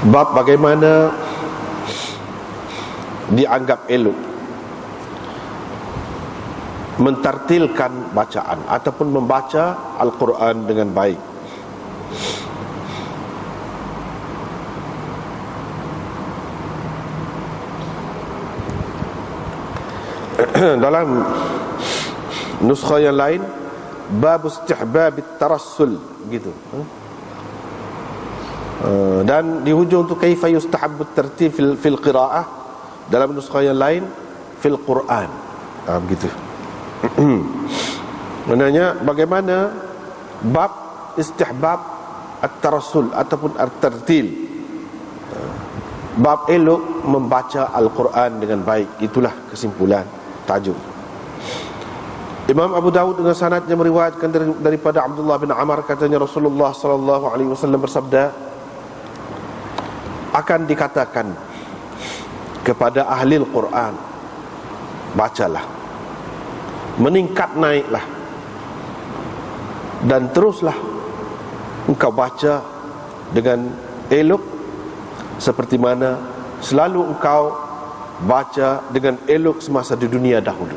Bab bagaimana dianggap elok mentartilkan bacaan ataupun membaca Al-Quran dengan baik. Dalam nuskha yang lain, bab istihbab at-tarassul gitu. Dan di hujung tu kaifa yustahabbu at-tartil fil qiraah, dalam nuskha yang lain fil Quran. Begitu. Maknanya bagaimana bab istihbab at-tarassul ataupun at-tartil, bab elok membaca Al-Quran dengan baik. Itulah kesimpulan tajuk. Imam Abu Dawud dengan sanadnya meriwayatkan daripada Abdullah bin Amr, katanya Rasulullah sallallahu alaihi wasallam bersabda, akan dikatakan kepada ahli Al-Quran, bacalah, meningkat naiklah, dan teruslah engkau baca dengan elok seperti mana selalu engkau baca dengan elok semasa di dunia dahulu.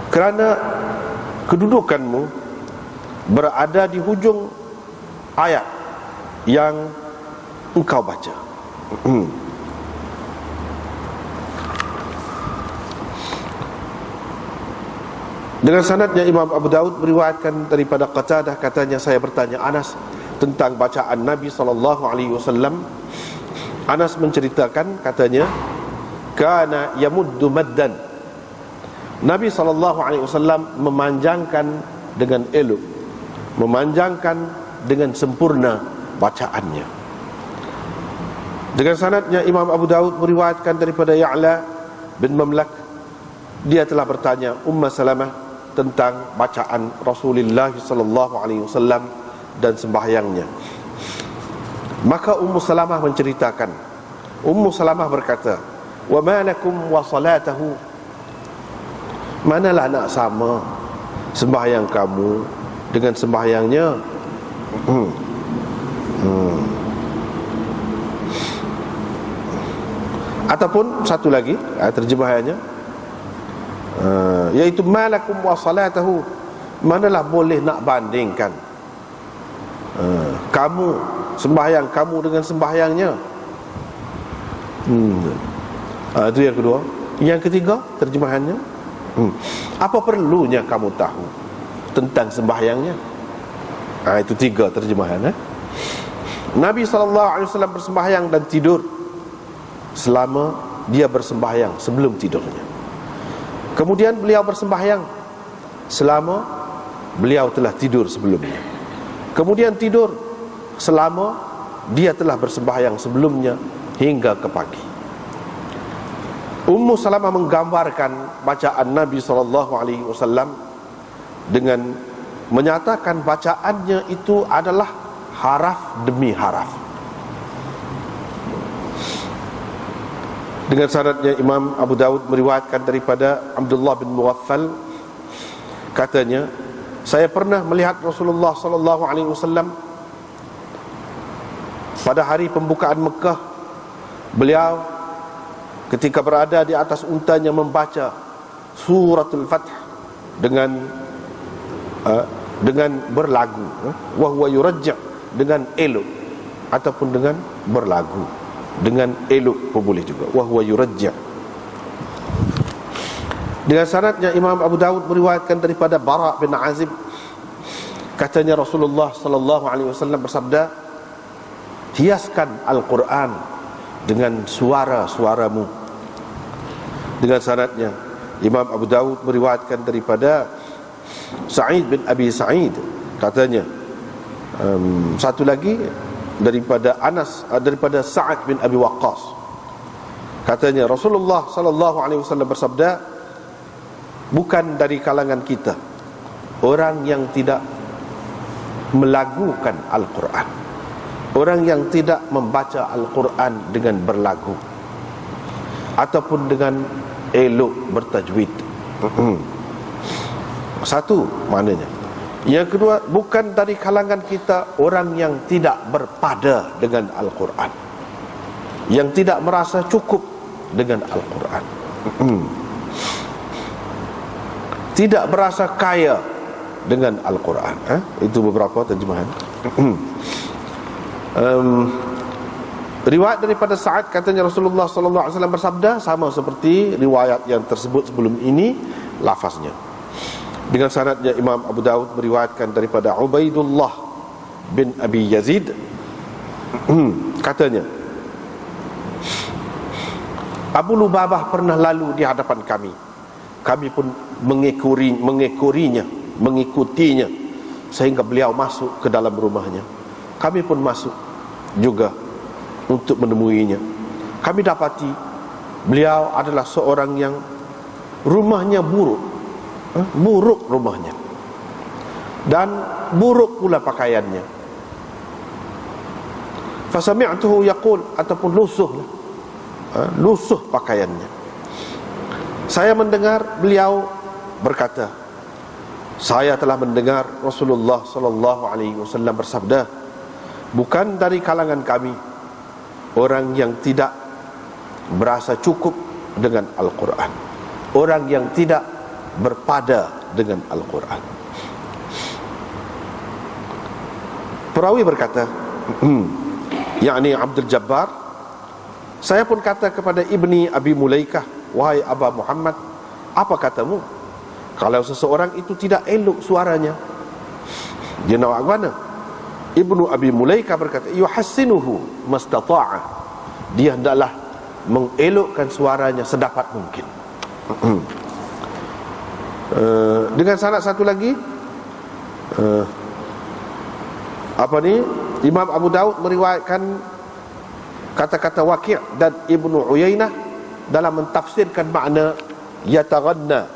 Kerana kedudukanmu berada di hujung ayat yang engkau baca. Dengan sanadnya Imam Abu Dawud meriwayatkan daripada Qatadah, katanya saya bertanya Anas tentang bacaan Nabi SAW. Anas menceritakan, katanya, kana yamuddu maddan, Nabi SAW memanjangkan dengan elok, memanjangkan dengan sempurna bacaannya. Dengan sanadnya Imam Abu Dawud meriwayatkan daripada Ya'la bin Mamlak, dia telah bertanya Salamah tentang bacaan Rasulullah SAW dan sembahyangnya. Maka Salamah menceritakan, Salamah berkata, wa ma lakum wa salatahu, manalah nak sama sembahyang kamu dengan sembahyangnya. Ataupun satu lagi terjemahannya, iaitu malakum wa salatahu, manalah boleh nak bandingkan kamu, sembahyang kamu dengan sembahyangnya. Itu yang kedua. Yang ketiga terjemahannya, apa perlunya kamu tahu tentang sembahyangnya? Itu tiga terjemahan. Nabi SAW bersembahyang dan tidur selama dia bersembahyang sebelum tidurnya. Kemudian beliau bersembahyang selama beliau telah tidur sebelumnya. Kemudian tidur selama dia telah bersembahyang sebelumnya hingga ke pagi. Salamah menggambarkan bacaan Nabi SAW dengan menyatakan bacaannya itu adalah haraf demi haraf. Dengan sanadnya Imam Abu Dawud meriwayatkan daripada Abdullah bin Mughaffal, katanya, saya pernah melihat Rasulullah SAW pada hari pembukaan Mekah. Beliau ketika berada di atas untanya membaca suratul Fath dengan berlagu, wa huwa yurajja', dengan elok ataupun dengan berlagu, dengan elok pun boleh juga, wa huwa yurajja'. Dengan sanadnya Imam Abu Dawud meriwayatkan daripada Bara' bin Azib, katanya Rasulullah SAW bersabda, hiaskan Al-Quran dengan suara-suaramu. Dengan sanadnya Imam Abu Dawud meriwayatkan daripada Sa'id bin Abi Sa'id, katanya, satu lagi daripada Anas, daripada Sa'ad bin Abi Waqqas, katanya Rasulullah SAW bersabda, bukan dari kalangan kita orang yang tidak melagukan Al-Quran, orang yang tidak membaca Al-Quran dengan berlagu ataupun dengan elok bertajwid. Satu maknanya. Yang kedua, bukan dari kalangan kita orang yang tidak berpada dengan Al-Quran, yang tidak merasa cukup dengan Al-Quran, tidak berasa kaya dengan Al-Quran. Itu beberapa terjemahan. Riwayat daripada Sa'ad, katanya Rasulullah sallallahu alaihi wasallam bersabda, sama seperti riwayat yang tersebut sebelum ini lafaznya. Dengan sanadnya Imam Abu Daud meriwayatkan daripada Ubaidullah bin Abi Yazid, katanya, Abu Lubabah pernah lalu di hadapan kami. Kami pun mengikutinya, sehingga beliau masuk ke dalam rumahnya. Kami pun masuk juga untuk menemuinya. Kami dapati beliau adalah seorang yang rumahnya buruk rumahnya, dan buruk pula pakaiannya. Fasami'tuhu yaqul, ataupun lusuh pakaiannya. Saya mendengar beliau berkata, saya telah mendengar Rasulullah sallallahu alaihi wasallam bersabda, bukan dari kalangan kami orang yang tidak berasa cukup dengan Al-Quran, orang yang tidak berpada dengan Al-Quran. Perawi berkata, yakni Abdul Jabbar, saya pun kata kepada Ibni Abi Mulaikah, wahai Aba Muhammad, apa katamu kalau seseorang itu tidak elok suaranya? Dia nak mana? Ibnu Abi Mulaikah berkata, yuhassinuhu mastata'a, dia hendaklah mengelokkan suaranya sedapat mungkin. Dengan sanad satu lagi, Imam Abu Daud meriwayatkan kata-kata Waqi' dan Ibnu Uyainah dalam mentafsirkan makna yataghanna,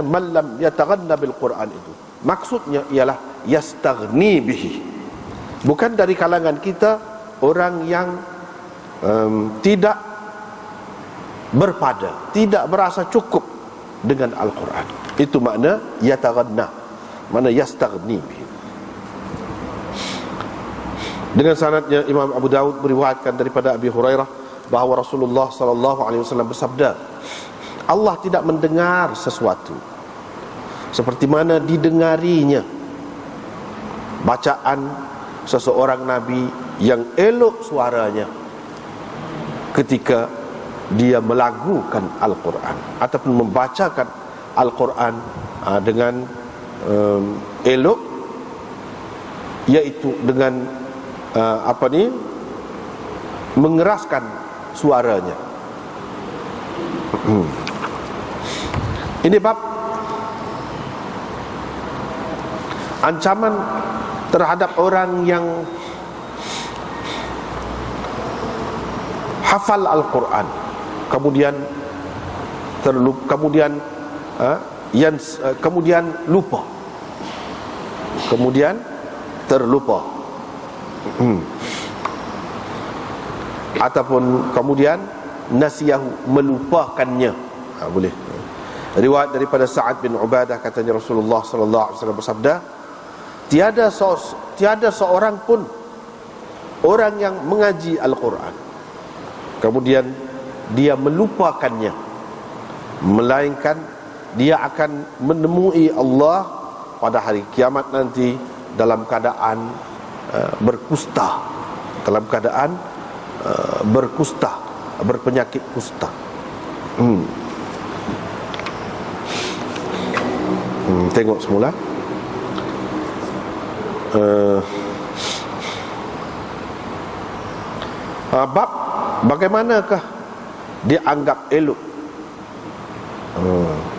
man lam yataghanna bil Quran itu. Maksudnya ialah yastaghni bihi. Bukan dari kalangan kita orang yang tidak berpada, tidak berasa cukup dengan Al-Quran. Itu makna yataghanna, makna yastaghni bihi. Dengan sanadnya Imam Abu Daud meriwayatkan daripada Abi Hurairah bahawa Rasulullah sallallahu alaihi wasallam bersabda, Allah tidak mendengar sesuatu seperti mana didengarinya bacaan seseorang nabi yang elok suaranya ketika dia melagukan Al-Quran ataupun membacakan Al-Quran dengan elok, iaitu dengan mengeraskan suaranya. Ini bab ancaman terhadap orang yang hafal Al-Quran kemudian lupa, kemudian terlupa, ataupun kemudian nasiyahu, melupakannya. Boleh. Riwayat daripada Sa'ad bin Ubadah, katanya Rasulullah sallallahu alaihi wasallam bersabda, tiada seorang pun orang yang mengaji Al-Quran kemudian dia melupakannya, melainkan dia akan menemui Allah pada hari kiamat nanti dalam keadaan berkusta, dalam keadaan berkusta, berpenyakit kusta. Tengok semula. Bab bagaimanakah dianggap elok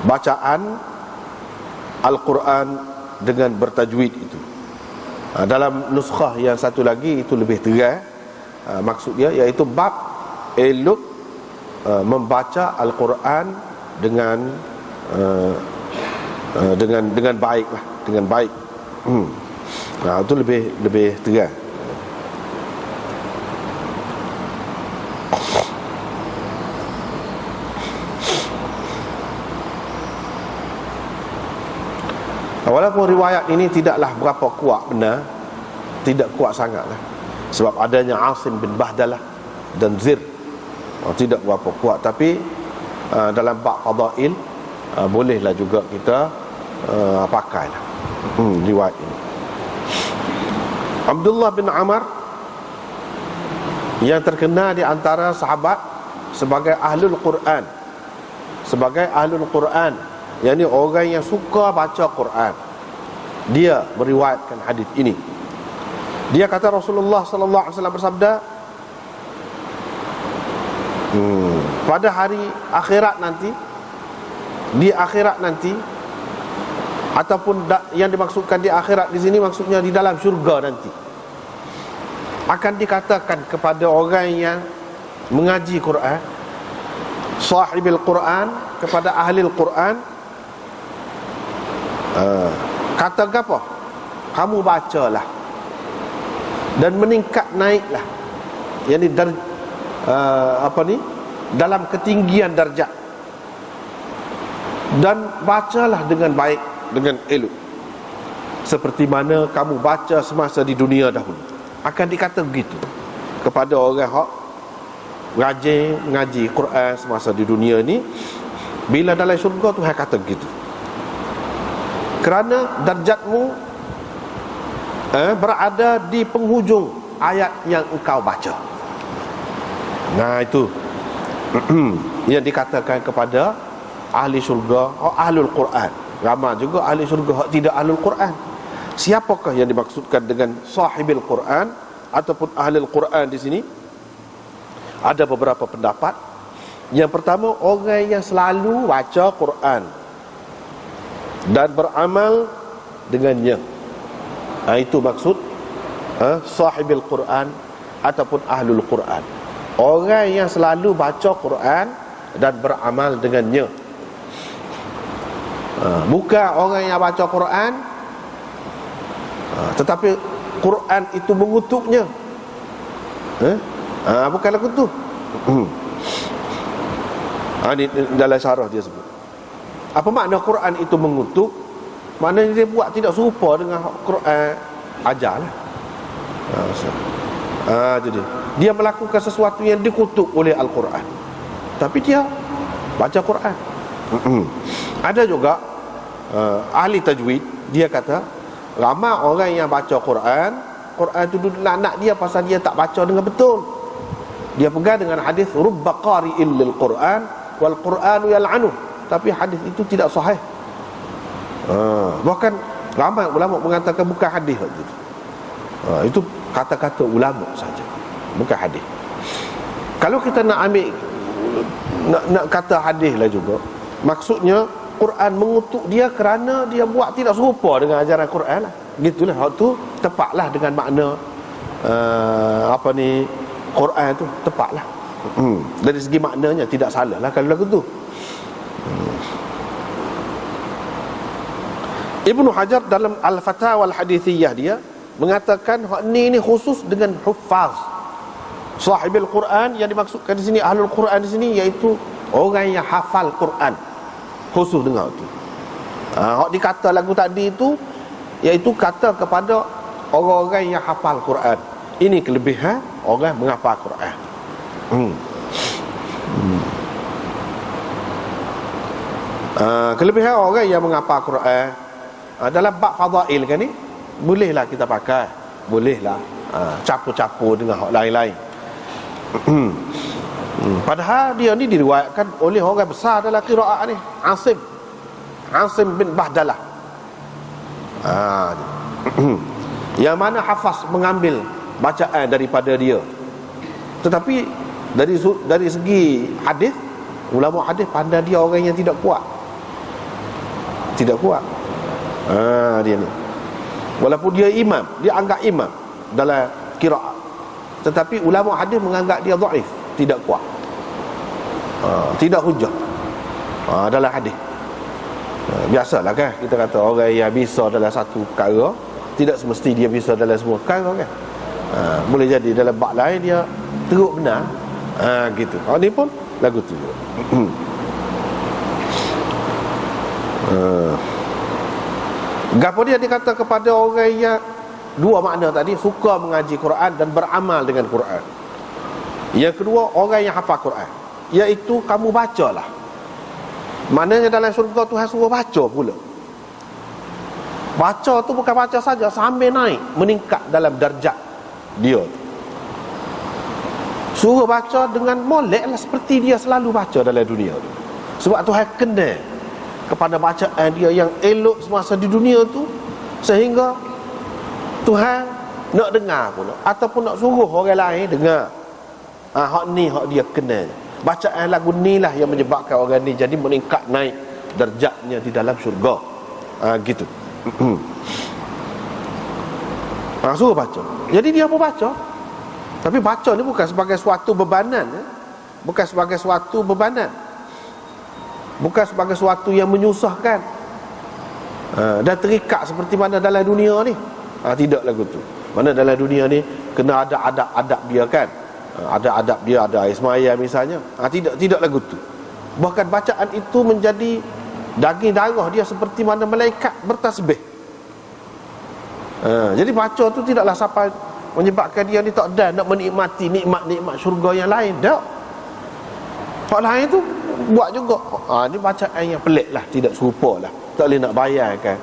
bacaan Al-Quran dengan bertajwid itu. Dalam nuskhah yang satu lagi itu lebih terang maksud dia, iaitu bab elok membaca Al-Quran dengan baik lah, dengan baik. Itu lebih terang. Walaupun riwayat ini tidaklah berapa kuat benar, tidak kuat sangatlah, sebab adanya Asim bin Bahdalah dan Zir, tidak berapa kuat. Tapi dalam bab fadail bolehlah juga kita pakailah riwayat ini. Abdullah bin Amr yang terkenal di antara sahabat sebagai ahlul Quran, sebagai ahlul Quran, yakni orang yang suka baca Quran, dia meriwayatkan hadis ini. Dia kata Rasulullah sallallahu alaihi wasallam bersabda, pada hari akhirat nanti, di akhirat nanti, ataupun yang dimaksudkan di akhirat di sini maksudnya di dalam syurga nanti, akan dikatakan kepada orang yang mengaji Quran, sahibil Quran, kepada ahli Quran, kata apa? Kamu bacalah dan meningkat naiklah, yakni dalam ketinggian darjat, dan bacalah dengan baik, dengan elok, seperti mana kamu baca semasa di dunia dahulu. Akan dikata begitu kepada orang yang rajin mengaji Quran semasa di dunia ni. Bila dalam syurga Tuhan kata begitu, kerana darjatmu berada di penghujung ayat yang engkau baca. Nah, itu yang dikatakan kepada ahli syurga, ahlul Quran. Ramai juga ahli syurga tidak ahlul Quran. Siapakah yang dimaksudkan dengan sahibil Quran ataupun ahlul Quran di sini? Ada beberapa pendapat. Yang pertama, orang yang selalu baca Quran dan beramal dengannya. Itu maksud sahibil Quran ataupun ahlul Quran. Orang yang selalu baca Quran dan beramal dengannya. Bukan orang yang baca Quran tetapi Quran itu mengutuknya. Bukan lagu tu. Ini dalam syarah dia sebut. Apa makna Quran itu mengutuk? Maknanya dia buat tidak serupa dengan Quran ajarlah. Jadi dia melakukan sesuatu yang dikutuk oleh Al-Quran, tapi dia baca Quran. Ada juga ahli tajwid, dia kata ramai orang yang baca Quran, Quran itu duduk nak dia pasal dia tak baca dengan betul. Dia pegang dengan hadis rubba qari'il lil Quran wal Quranu yal'anuh, tapi hadis itu tidak sahih. Bahkan ramai ulama mengatakan bukan hadis itu. Itu kata-kata ulama saja, bukan hadis. Kalau kita nak ambil nak kata hadis lah juga, maksudnya Quran mengutuk dia kerana dia buat tidak serupa dengan ajaran Quran lah. Gitulah, waktu tepatlah dengan makna Quran tu tepatlah. Dari segi maknanya tidak salah lah kalau lagu tu. Ibnu Hajar dalam Al-Fatawa Al-Hadithiyah dia mengatakan hak ni khusus dengan huffaz. Sahibil Quran yang dimaksudkan di sini, ahlul Quran di sini, iaitu orang yang hafal Quran. Khusus dengan itu. Hak dikata lagu tadi itu iaitu kata kepada orang-orang yang hafal Quran. Ini kelebihan orang menghafal Quran. Kelebihan orang yang menghafal Quran dalam bab fadail kan ni, bolehlah kita pakai, bolehlah campur-campur dengan hak lain-lain. Padahal dia ni diriwayatkan oleh orang besar dalam qiraat ni, Asim bin Bahdalah. Yang mana hafaz mengambil bacaan daripada dia. Tetapi dari segi hadis, ulama hadis pandang dia orang yang tidak kuat. Tidak kuat. Dia ni. Walaupun dia imam, dia anggap imam dalam qiraat, tetapi ulama hadis menganggap dia dhaif, tidak kuat. Tidak hujah dalam hadis. Biasalah kan kita kata orang yang bisa dalam satu perkara tidak semesti dia bisa dalam semua perkara kan. Boleh jadi dalam bab lain dia teruk benar. Gitu. Ni pun lagu tu. Gapo dia dikata kepada orang yang dua makna tadi, suka mengaji Quran dan beramal dengan Quran. Yang kedua, orang yang hafal Quran, iaitu kamu bacalah. Maknanya dalam syurga Tuhan suruh baca pula. Baca tu bukan baca saja, sambil naik, meningkat dalam darjat dia. Suruh baca dengan molek lah, seperti dia selalu baca dalam dunia tu. Sebab Tuhan kenal kepada bacaan dia yang elok semasa di dunia tu, sehingga Tuhan nak dengar pula, ataupun nak suruh orang lain dengar. Hak ni hak dia kenal. Bacaan lagu ni lah yang menyebabkan orang ni jadi meningkat naik darjatnya di dalam syurga. Gitu. Suruh baca. Jadi dia pun baca. Tapi baca ni bukan sebagai suatu bebanan, bukan sebagai suatu bebanan, bukan sebagai suatu yang menyusahkan dan terikat seperti mana dalam dunia ni. Tidak lagu tu. Mana dalam dunia ni kena ada adab-adab dia kan. Ada adab dia, ada air semaya misalnya. Tidak lagu tu. Bahkan bacaan itu menjadi daging darah dia, seperti mana malaikat bertasbih. Jadi baca tu tidaklah sampai menyebabkan dia ni tak ada nak menikmati nikmat-nikmat syurga yang lain. Tak. Hak lain tu buat juga. Ni bacaan yang pelik lah, tidak serupa lah, tak boleh nak bayarkan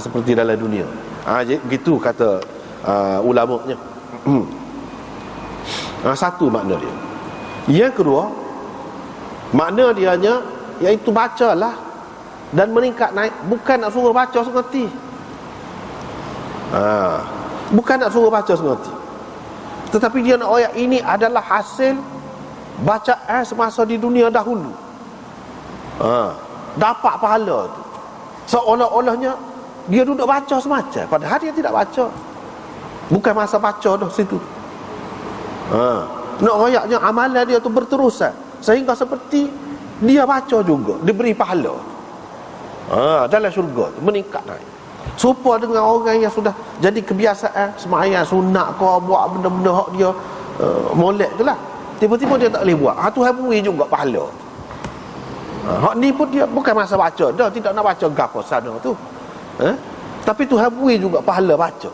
seperti dalam dunia. Jadi begitu kata ulamanya. Satu makna dia. Yang kedua, makna dianya iaitu bacalah dan meningkat naik. Bukan nak suruh baca sengerti. Bukan nak suruh baca sengerti, tetapi dia nak ayat ini adalah hasil bacaan semasa di dunia dahulu. Dapat pahala tu. Seolah-olahnya dia duduk baca semacam, padahal dia tidak baca. Bukan masa baca dah situ. Nak ayatnya amalan dia tu berterusan, sehingga seperti dia baca juga, diberi pahala. Dalam syurga tu meningkat naik. Serupa dengan orang yang sudah jadi kebiasaan sembahyang sunat kau buat benda-benda hak dia molek tu lah, tiba-tiba dia tak boleh buat. Tuhan beri juga pahala. Hak ni pun dia bukan masa baca dah, tidak nak baca gapo sana tu. Tapi Tuhan beri juga pahala baca,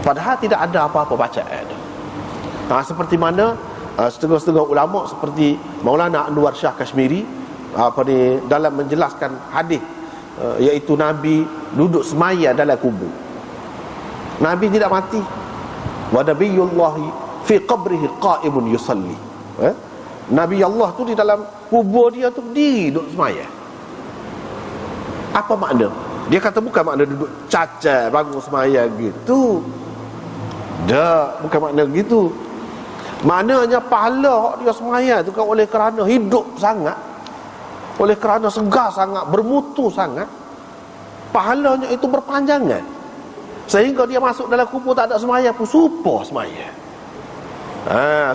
padahal tidak ada apa-apa bacaan. Seperti mana setengah-setengah ulama seperti Maulana Anwar Shah Kashmiri dalam menjelaskan hadis, iaitu Nabi duduk semaya dalam kubur. Nabi tidak mati. Wa nabiyullahi fi qabrihi qa'imun yusalli. Nabi Allah tu di dalam kubur dia tu berdiri duduk semaya. Apa makna? Dia kata bukan makna duduk cacat bangun semaya gitu. Bukan makna gitu. Maknanya pahala dia semaya tu kan oleh kerana hidup sangat, oleh kerana segar sangat, bermutu sangat, pahalanya itu berpanjangan, sehingga dia masuk dalam kubur tak ada semaya pun supa semaya.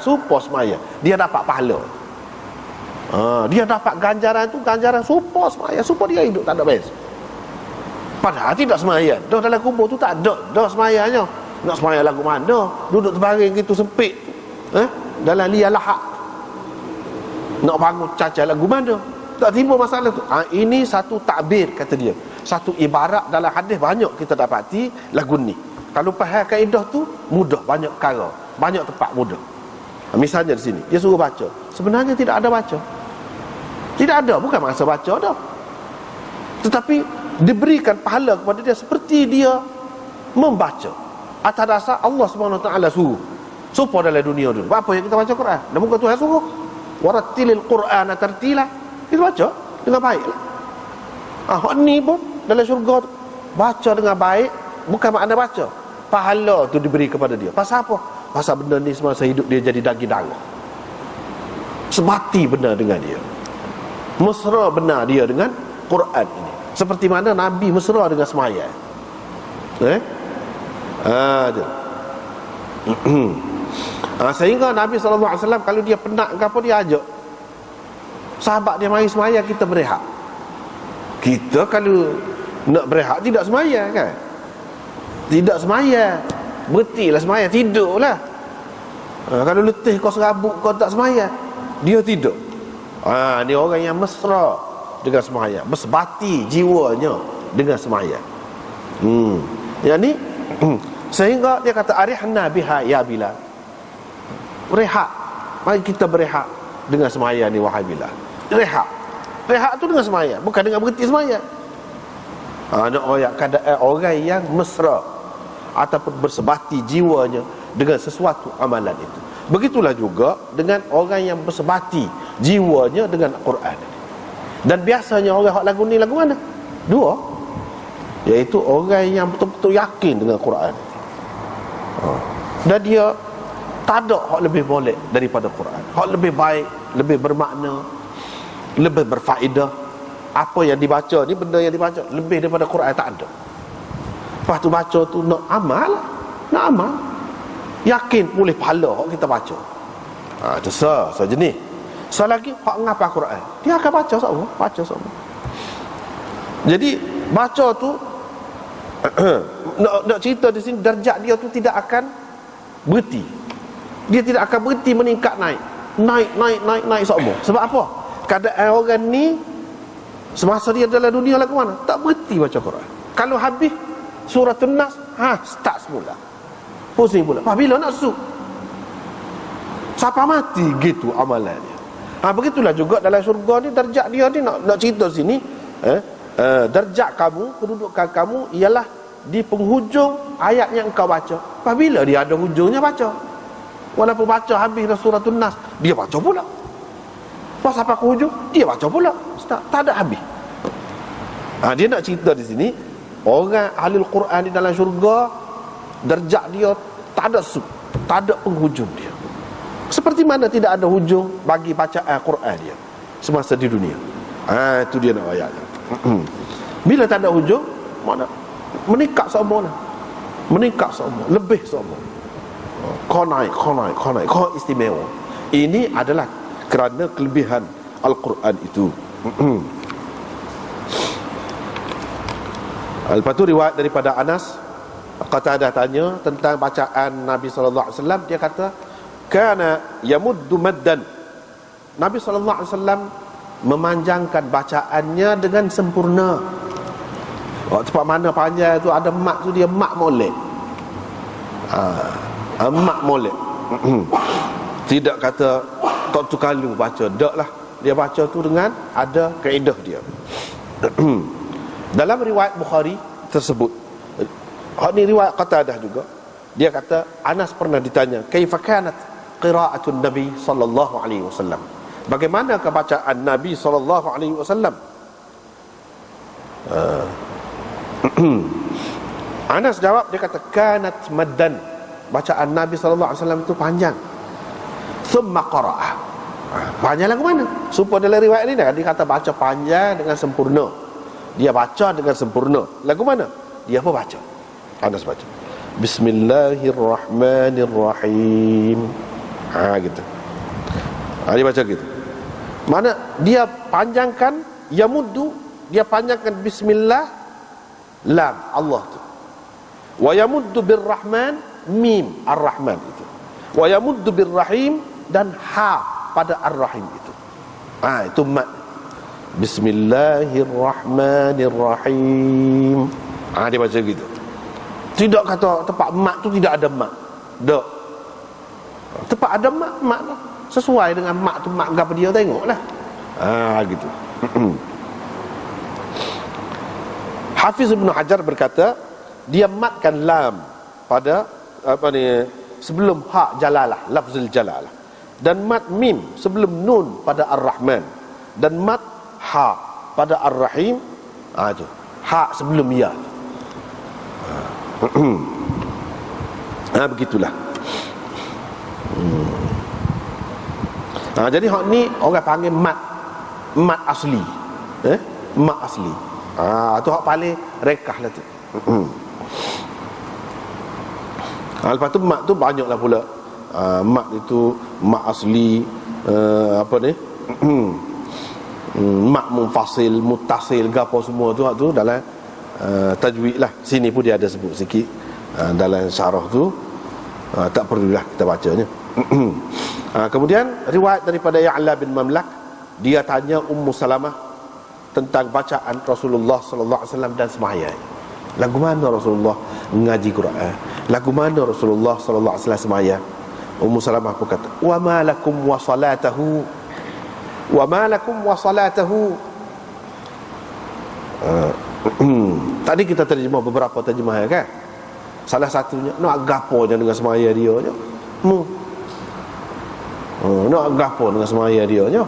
Supa semaya, dia dapat pahala. Dia dapat ganjaran tu, ganjaran supa semaya, supa dia hidup tak ada beza. Padahal tidak semaya dah dalam kubur tu, tak ada dah semayanya. Nak semaya lagu mana? Duduk terbaring gitu sempit dalam liang lahak, nak bangun cacat lagu mana? Tak timbul masalah tu. Ini satu takbir, kata dia, satu ibarat dalam hadis banyak kita dapati lagu ni. Kalau faham kaedah tu mudah, banyak perkara, banyak tempat mudah. Misalnya di sini dia suruh baca, sebenarnya tidak ada baca, tidak ada, bukan masa baca dah, tetapi diberikan pahala kepada dia seperti dia membaca atas dasar Allah SWT suruh. Supaya dalam dunia dulu, apa yang kita baca Quran, dan muka Tuhan suruh warattilil Qur'ana tartila, kita baca dengan baiklah. Hak ni pun dalam syurga tu, baca dengan baik, bukan makna baca, pahala tu diberi kepada dia. Pasal apa? Pasal benda ni semasa hidup dia jadi daging darah, sebati benar dengan dia, mesra benar dia dengan Quran ini, seperti mana Nabi mesra dengan sembahyang. Sehingga Nabi SAW kalau dia penat ke apa, dia ajak sahabat dia mari sembahyang, kita berehat. Kita kalau nak berehat tidak sembahyang kan, tidak sembahyang, berhentilah sembahyang, tidurlah. Kalau letih kau serabut kau tak sembahyang, dia tidur. Ni orang yang mesra dengan sembahyang, bersebati jiwanya dengan semaya. Yang ni sehingga dia kata arihna biha ya Bilal. Rehat. Mari kita berehat dengan semaya ni wahai Bilal. Rehat. Rehat tu dengan semaya, bukan dengan berhenti semaya. Nak royak keadaan orang yang mesra ataupun bersebati jiwanya dengan sesuatu amalan itu. Begitulah juga dengan orang yang bersebati jiwanya dengan Al-Quran. Dan biasanya orang yang lagu ni lagu mana? Dua, iaitu orang yang betul-betul yakin dengan Quran. Dan dia tak ada hak lebih molek daripada Quran. Hak lebih baik, lebih bermakna, lebih berfaedah. Apa yang dibaca ni, benda yang dibaca lebih daripada Quran tak ada. Lepas tu baca tu nak amal lah. Nak amal, yakin boleh pahala hak kita baca. Itu sejenis. Selagi hak ngapa Quran, dia akan baca semua. Jadi baca tu nak cerita di sini, darjat dia tu tidak akan berhenti. Dia tidak akan berhenti meningkat naik semua. Sebab apa? Keadaan orang ni semasa dia dalam dunia lagu mana, tak berhenti baca Quran. Kalau habis surah An-Nas, start semula, pusing pula. Bila nak su sampai mati gitu amalan dia. Begitulah juga dalam syurga ni, darjat dia ni nak cerita sini, darjat kamu, kedudukan kamu ialah di penghujung ayat yang engkau baca. Apabila dia ada hujungnya baca, walaupun baca habis surah An-Nas, dia baca pula. Pas sampai ke hujung, dia baca pula. Tak ada habis. Dia nak cerita di sini, orang ahli Al-Quran di dalam syurga, darjat dia tak ada tak ada penghujung dia. Seperti mana tidak ada hujung bagi bacaan Al-Quran dia semasa di dunia. Itu dia nak ayatnya. Bila tak ada hujung, mana meningkat semua lah. Meningkat semua, lebih semua. Kau naik, kau istimewa. Ini adalah kerana kelebihan Al-Quran itu. Lepas tu riwayat daripada Anas, Qatadah tanya tentang bacaan Nabi SAW. Dia kata, kana yamuddu maddan. Nabi SAW memanjangkan bacaannya dengan sempurna. Tempat mana panjang tu ada mat tu, dia mat molek. Mat molek. Tidak kata tak tukalu baca, tak lah. Dia baca tu dengan ada kaedah dia. Dalam riwayat Bukhari tersebut, ini riwayat Qatadah juga, dia kata Anas pernah ditanya, kaifa kanat qira'atun Nabi sallallahu alaihi wasallam, bagaimana bacaan Nabi sallallahu alaihi wasallam? Anas jawab, dia kata kanat maddan, bacaan Nabi sallallahu alaihi wasallam itu panjang. Thumma qara'ah, panjang lagu mana? Supaya dalam riwayat ini dia kata baca panjang dengan sempurna. Dia baca dengan sempurna. Lagu mana? Dia apa baca? Anas baca Bismillahirrahmanirrahim. Gitu. Dia baca gitu. Mana dia panjangkan yamuddu, dia panjangkan bismillah, lam Allah tu. Wa yamuddu birrahman, mim ar-rahman itu. Wa yamuddu birrahim, dan ha pada ar-rahim itu. Itu mat. Bismillahirrahmanirrahim. Dia baca gitu. Tidak kata tempat mat tu tidak ada mat. Tak. Tempat ada mat lah. Sesuai dengan mat tu, mat apa dia tengoklah. Gitu. Hafiz Ibn Hajar berkata, dia matkan lam pada sebelum ha jalalah, lafzul jalalah, dan mat mim sebelum nun pada ar-rahman, dan mat ha pada ar-rahim. Itu ha sebelum ya. Begitulah. Jadi hak ni orang panggil mat asli. Mat asli. Tu hak paling rekah lah tu. Lepas tu mat tu banyaklah pula. Mat itu mat asli, mat munfasil, muttasil, gapo semua tu dalam tajwid lah. Sini pun dia ada sebut sikit dalam syarah tu. Tak perlulah kita bacanya. Kemudian riwayat daripada Ya'la bin Mamlak, dia tanya Ummu Salamah, tentang bacaan Rasulullah sallallahu alaihi wasallam dan sembahyang. Lagu mana Rasulullah mengaji Quran? Lagu mana Rasulullah sallallahu alaihi wasallam sembahyang? Ummu Salamah pun kata, "Wa ma lakum wa salatahu? Wa ma lakum wa salatahu?" Tadi kita terjemah beberapa terjemahan kan. Salah satunya, nak gaponya dengan semaya dia nya. Nak gapo dengan semaya dia nya.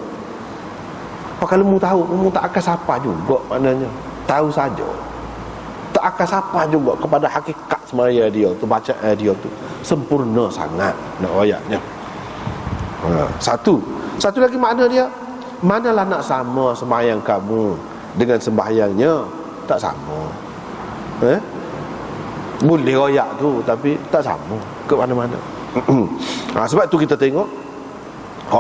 Kalau mu tahu, mu tak akan sapa juga maknanya. Tahu saja. Tak akan sapa juga kepada hakikat semaya dia tu, bacaan dia tu. Sempurna sangat nak ayatnya. Satu lagi makna dia, manalah nak sama sembahyang kamu dengan sembahyangnya, tak sama. Boleh royak tu tapi tak sama ke mana-mana. Sebab tu kita tengok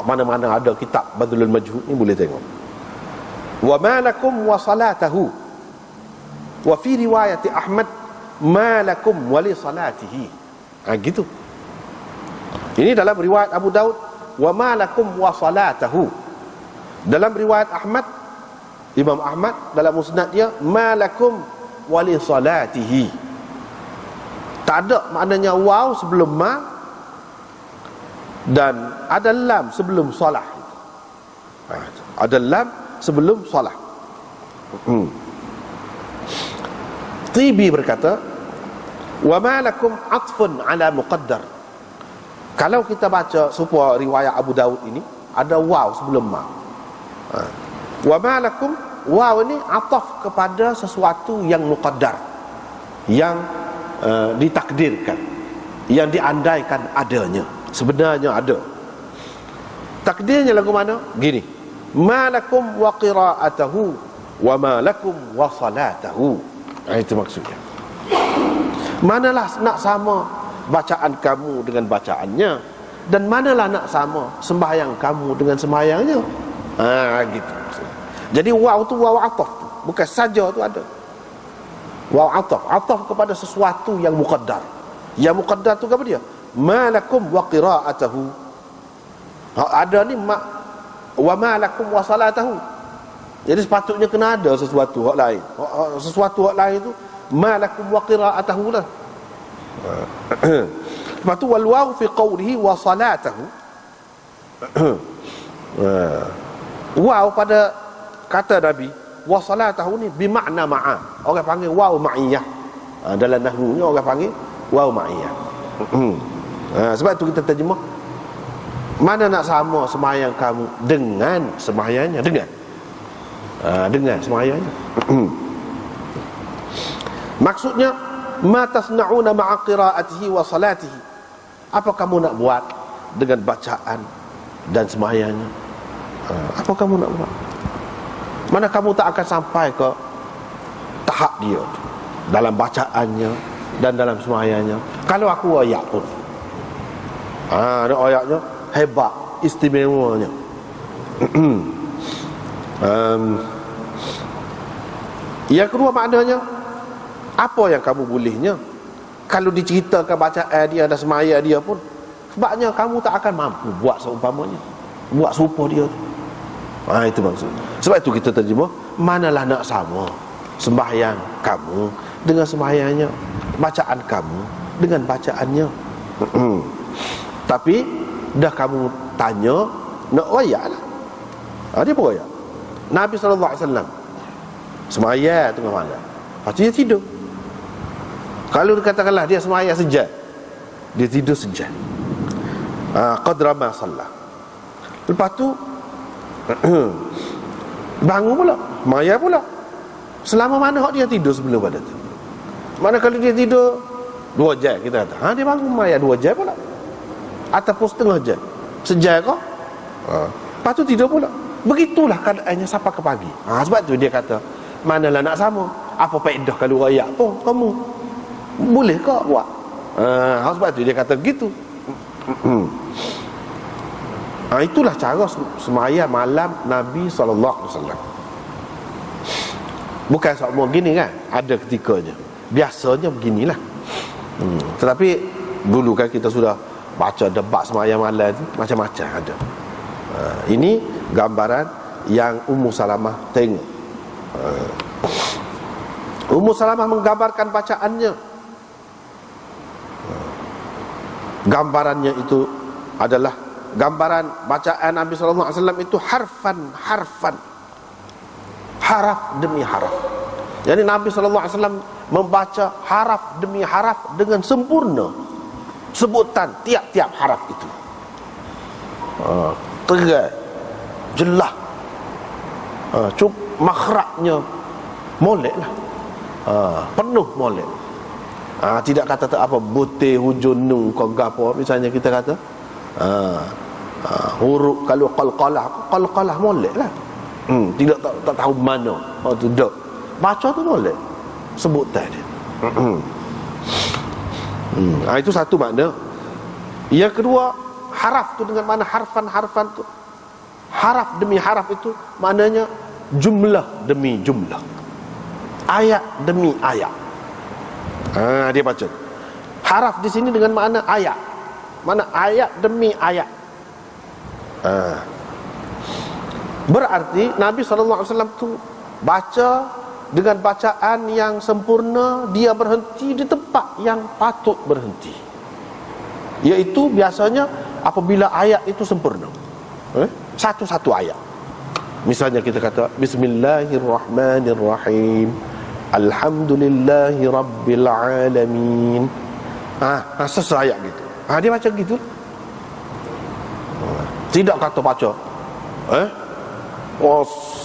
mana-mana ada kitab Badlul Majhud ni boleh tengok. Wa ma lakum wa salatahu. Wa fi riwayat Ahmad ma lakum wa li salatihi. Gitu. Ini dalam riwayat Abu Daud, wa ma lakum wa salatahu. Dalam riwayat Ahmad, Imam Ahmad dalam musnad dia, ma lakum wa li salatihi. Tak ada maknanya waw sebelum ma dan ada lam sebelum solah. Ada lam sebelum solah. Tibi berkata, wa ma lakum atfun ala muqaddar. Kalau kita baca supaya riwayat Abu Daud ini ada waw sebelum ma. Wa ma lakum, waw ini ataf kepada sesuatu yang muqaddar, yang ditakdirkan, yang diandaikan adanya, sebenarnya ada. Takdirnya lagu mana? Gini, ma lakum wa qira'atahu wa ma lakum wa salatahu. Itu maksudnya. Manalah nak sama bacaan kamu dengan bacaannya, dan manalah nak sama sembahyang kamu dengan sembahyangnya. Gitu. Jadi waw tu waw ataf tu, bukan saja tu ada. Waw ataf kepada sesuatu yang muqaddar. Yang muqaddar tu apa dia? Ma lakum wa qira'atahu. Ada ni wa ma lakum wa salatahu. Jadi sepatutnya kena ada sesuatu hak lain. Sesuatu hak lain tu ma lakum wa qira'atahu lah. Lepas tu wal waw fi qawlihi wa salatahu. Waw pada kata Nabi wa salatahu ni bermakna ma'a. Orang panggil waw ma'iyah. Dalam nahwu ni orang panggil waw ma'iyah. Sebab tu kita terjemah, mana nak sama sembahyang kamu dengan sembahyangnya, dengan sembahyangnya. Maksudnya, ma tasna'una ma'a qira'atihi wa salatihi. Apa kamu nak buat dengan bacaan dan sembahyangnya? Apa kamu nak buat? Mana kamu tak akan sampai ke tahap dia dalam bacaannya dan dalam sembahyangnya. Kalau aku ayat pun, ada ayatnya hebat, istimewanya. Yang kedua maknanya, apa yang kamu bolehnya kalau diceritakan bacaan dia dan semaya dia pun, sebabnya kamu tak akan mampu buat seumpamanya, buat serupa dia. Itu maksud. Sebab itu kita terjemah, manalah nak sama sembahyang kamu dengan sembahyangnya, bacaan kamu dengan bacaannya. Tapi dah kamu tanya, nak royak lah. Dia pun royak. Nabi SAW semaya tengah malam, lepas tu dia tidur. Kalau dikatakanlah dia semaya sejam, dia tidur sejam, qadra ma sallah. Lepas tu bangun pula, maya pula. Selama mana hak dia tidur sebelum pada tu? Mana kalau dia tidur 2 jam, kita kata, dia bangun maya 2 jam pula, ataupun setengah jam, sejam kau. Lepas tu tidur pula. Begitulah keadaannya sampai ke pagi. Sebab tu dia kata, manalah nak sama. Apa faedah kalau rayak pun kamu boleh ke buat? Sebab tu dia kata gitu. Itulah cara semaya malam Nabi SAW. Bukan semua gini kan, ada ketikanya. Biasanya beginilah. Tetapi dulu kan kita sudah baca debat semaya malam tu, macam-macam ada. Ini gambaran yang Ummu Salamah tengok Ummu Salamah menggambarkan bacaannya. Gambarannya itu adalah gambaran bacaan Nabi sallallahu alaihi wasallam itu harfan, haraf demi haraf. Jadi Nabi sallallahu alaihi wasallam membaca haraf demi haraf dengan sempurna sebutan tiap-tiap haraf itu. Tegas, jelas, makhrajnya molek lah, penuh molek. Tidak kata tak apa butir hujung nun kau gapo, misalnya kita kata huruf kalau qalqalah molek lah. Tidak tak tahu mana tu dak baca tu molek sebutan dia. Itu satu makna. Yang kedua, haraf tu dengan mana harfan tu, haraf demi haraf itu maknanya jumlah demi jumlah, ayat demi ayat. Dia baca haraf di sini dengan makna ayat, mana ayat demi ayat. Berarti Nabi SAW tu baca dengan bacaan yang sempurna. Dia berhenti di tempat yang patut berhenti, iaitu biasanya apabila ayat itu sempurna, satu-satu ayat. Misalnya kita kata Bismillahirrahmanirrahim, Alhamdulillahi Rabbil Alamin. Selesai ayat gitu. Dia baca gitu. Tidak kata baca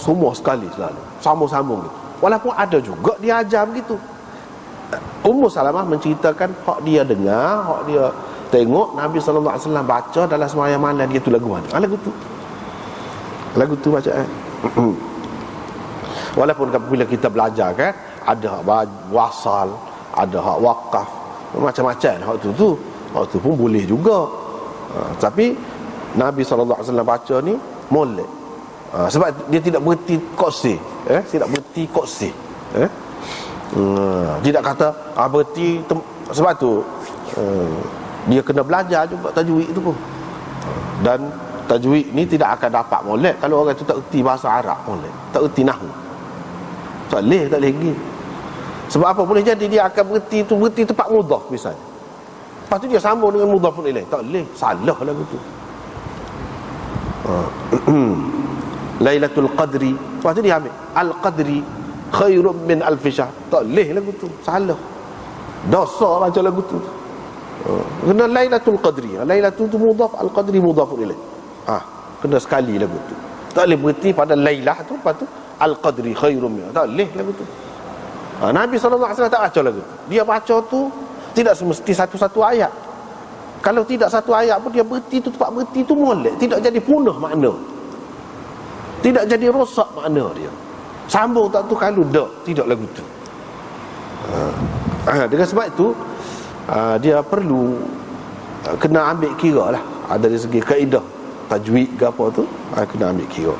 semua sekali selalu sambung-sambung gitu. Walaupun ada juga dia ajar begitu. Ummu Salamah menceritakan hak dia dengar, hak dia tengok Nabi SAW baca dalam sembahyang malam dia tu lagu mana? Lagu tu bacaan. Walaupun bila kita belajar kan, ada hak wasal, ada hak wakaf, macam-macam hak tu pun boleh juga. Tapi Nabi SAW baca ni molek. Sebab dia tidak berhenti kosi, tidak berhenti kosi, tidak kata berhenti sebab tu dia kena belajar juga tajwid itu pun. Dan tajwid ni tidak akan dapat molek kalau orang tu tak erti bahasa Arab, molek tak erti nahwu, tak boleh lagi. Sebab apa? Boleh jadi dia akan berhenti tempat mudhaf misalnya, lepas tu dia sambung dengan mudhafun ilaih, tak boleh, salah lagu tu. Lailatul Qadri, lepas tu dia ambil Al-Qadri khairun min alfi syahr, tak boleh lagu tu, salah, dosa baca lagu tu. Kena Lailatul Qadri, Lailatul tu mudhaf, Al-Qadri mudhafun ilaih. Kena sekali lagu tu, tak boleh berhenti pada Lailah tu, lepas tu Al-Qadri khairun min, tak boleh lagu tu. Nabi SAW tak baca lagu tu. Dia baca tu tidak semesti satu-satu ayat. Kalau tidak satu ayat pun dia berhenti tu, tempat berhenti tu molek, tidak jadi punah makna, tidak jadi rosak makna dia. Sambung tak tu kalau dak, tidak lagu tu. Dengan sebab itu dia perlu kena ambil kira lah, dari segi kaedah tajwid ke apa tu, kena ambil kira.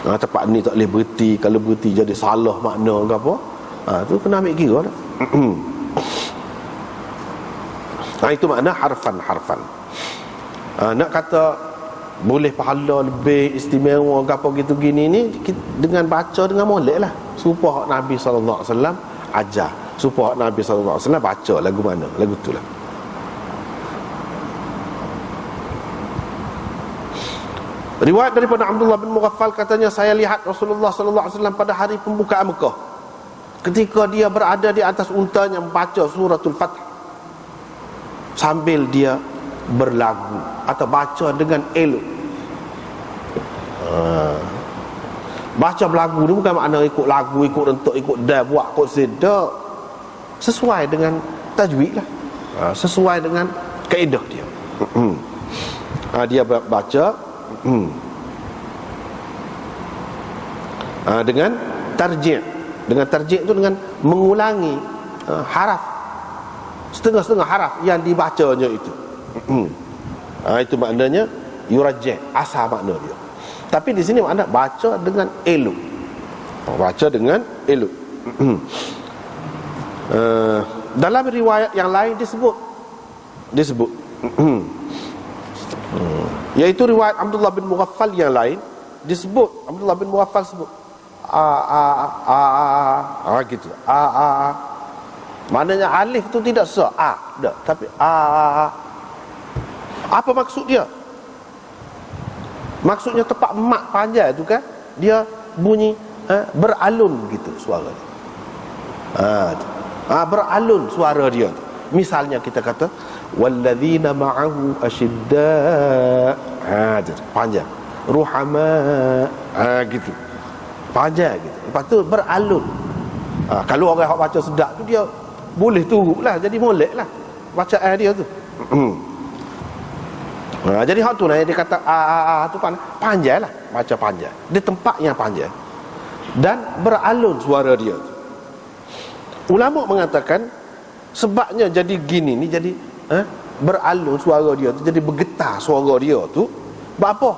Tempat ni tak boleh berhenti, kalau berhenti jadi salah makna ke apa, tu kena ambil kira lah. Itu makna harfan. Nak kata boleh pahala lebih istimewa ke apa gitu gini ni, dengan baca dengan molek lah, supaya Nabi SAW ajar, supaya Nabi SAW baca lagu mana, lagu tu lah. Riwayat daripada Abdullah bin Mughaffal katanya, saya lihat Rasulullah SAW pada hari pembukaan Mekah, ketika dia berada di atas untanya membaca suratul Fath sambil dia berlagu atau baca dengan elok. Baca berlagu ni bukan makna ikut lagu, ikut rentuk, ikut dah buat kod sedak, sesuai dengan tajwid lah, sesuai dengan kaedah dia. Dia baca dengan tarjih. Dengan tarjih tu dengan mengulangi haraf, setengah-setengah haraf yang dibacanya itu. Itu maknanya yurajjih, asal makna dia. Tapi di sini makna baca dengan elok, baca dengan elok. Dalam riwayat yang lain disebut iaitu riwayat Abdullah bin Mughaffal yang lain disebut, Abdullah bin Mughaffal sebut gitu. Maknanya alif tu tidak tak, tapi Apa maksud dia? Maksudnya tempat mat panjang tu kan, dia bunyi beralun gitu suara dia. Beralun suara dia. Misalnya kita kata walladzina ma'ahu asyidda, panjang. Ruhama, gitu. Panjang gitu. Lepas tu beralun. Kalau orang baca sedap tu, dia boleh turut lah, jadi molek lah bacaan dia tu. Jadi hak tu lah dia kata tu panjang lah, baca panjang. Dia tempat yang panjang dan beralun suara dia tu. Ulama mengatakan sebabnya jadi gini ni, jadi beralun suara dia tu, jadi bergetar suara dia tu. Apa?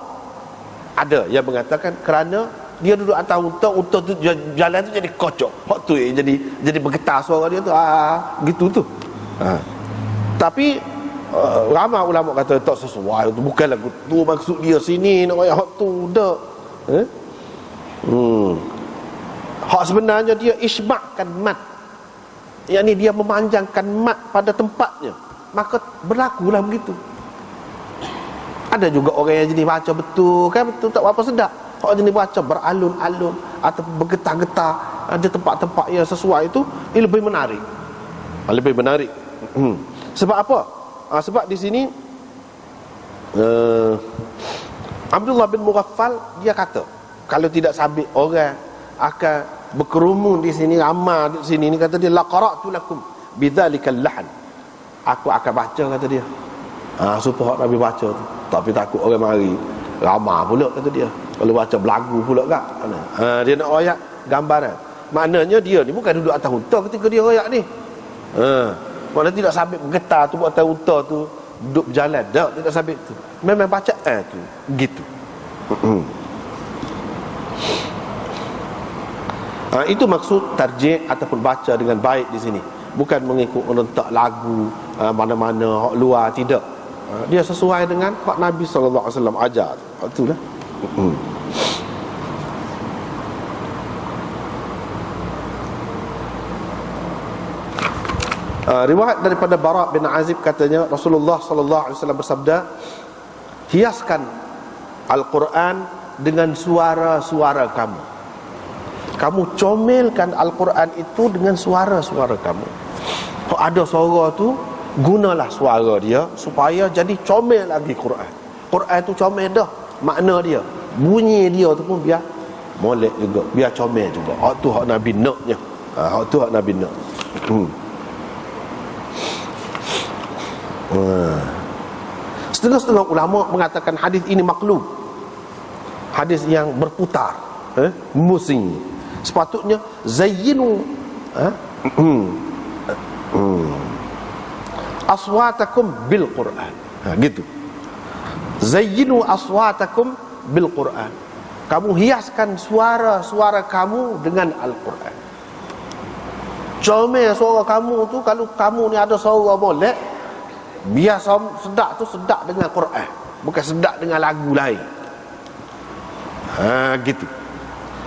Ada yang mengatakan kerana dia duduk atas unta tu jalan tu jadi kocok. Hak tu jadi bergetar suara dia tu gitu tu. Tapi ramai ulama kata tak sesuai tu, bukan lagu tu maksud dia sini nak ayat hak tu dak. Hak sebenarnya dia isbahkan mat. Yakni dia memanjangkan mat pada tempatnya. Maka berlakulah begitu. Ada juga orang yang jenis baca betul kan, betul tak apa sedap. Orang jenis baca beralun-alun atau bergetar-getar, ada tempat-tempat yang sesuai itu, ini lebih menarik. Lebih menarik. Sebab apa? Sebab di sini Abdullah bin Mughaffal dia kata, kalau tidak sabit orang akan berkerumun di sini, ramai di sini ni, kata dia la qara'tu lakum bidzalikal lahan, aku akan baca, kata dia. Supaya Nabi baca tu, tapi takut orang mari ramai pula, kata dia. Kalau baca belagu pula kan. Dia nak royak gambaran. Maknanya dia ni bukan duduk atas unta ketika dia royak ni. Maknanya tidak sabit bergetar tu atas unta tu, duduk berjalan. Tidak sabit tu. Memang bacaan tu gitu. Itu maksud tarjih ataupun baca dengan baik di sini. Bukan mengikut merentak lagu mana-mana hak luar, tidak. Dia sesuai dengan hak Nabi SAW ajar. Itulah. Riwayat daripada Bara bin Azib katanya Rasulullah SAW bersabda, hiaskan Al-Quran dengan suara-suara kamu. Kamu comelkan Al-Quran itu dengan suara-suara kamu. Kalau ada suara tu, gunalah suara dia supaya jadi comel lagi Quran. Quran tu comel dah, makna dia, bunyi dia tu pun biar molek juga, biar comel juga. Hak tu hak Nabi naknya. Hak tu hak Nabi nak. Setengah-setengah ulama mengatakan hadis ini maklub, hadis yang berputar, musing. Sepatutnya zayyinu aswatakum bil Quran. Gitu. Zayyinu aswatakum bil Quran. Kamu hiaskan suara-suara kamu dengan Al-Quran. Comel suara kamu tu, kalau kamu ni ada suara molek, biar sedap tu sedap dengan Quran, bukan sedap dengan lagu lain. Gitu.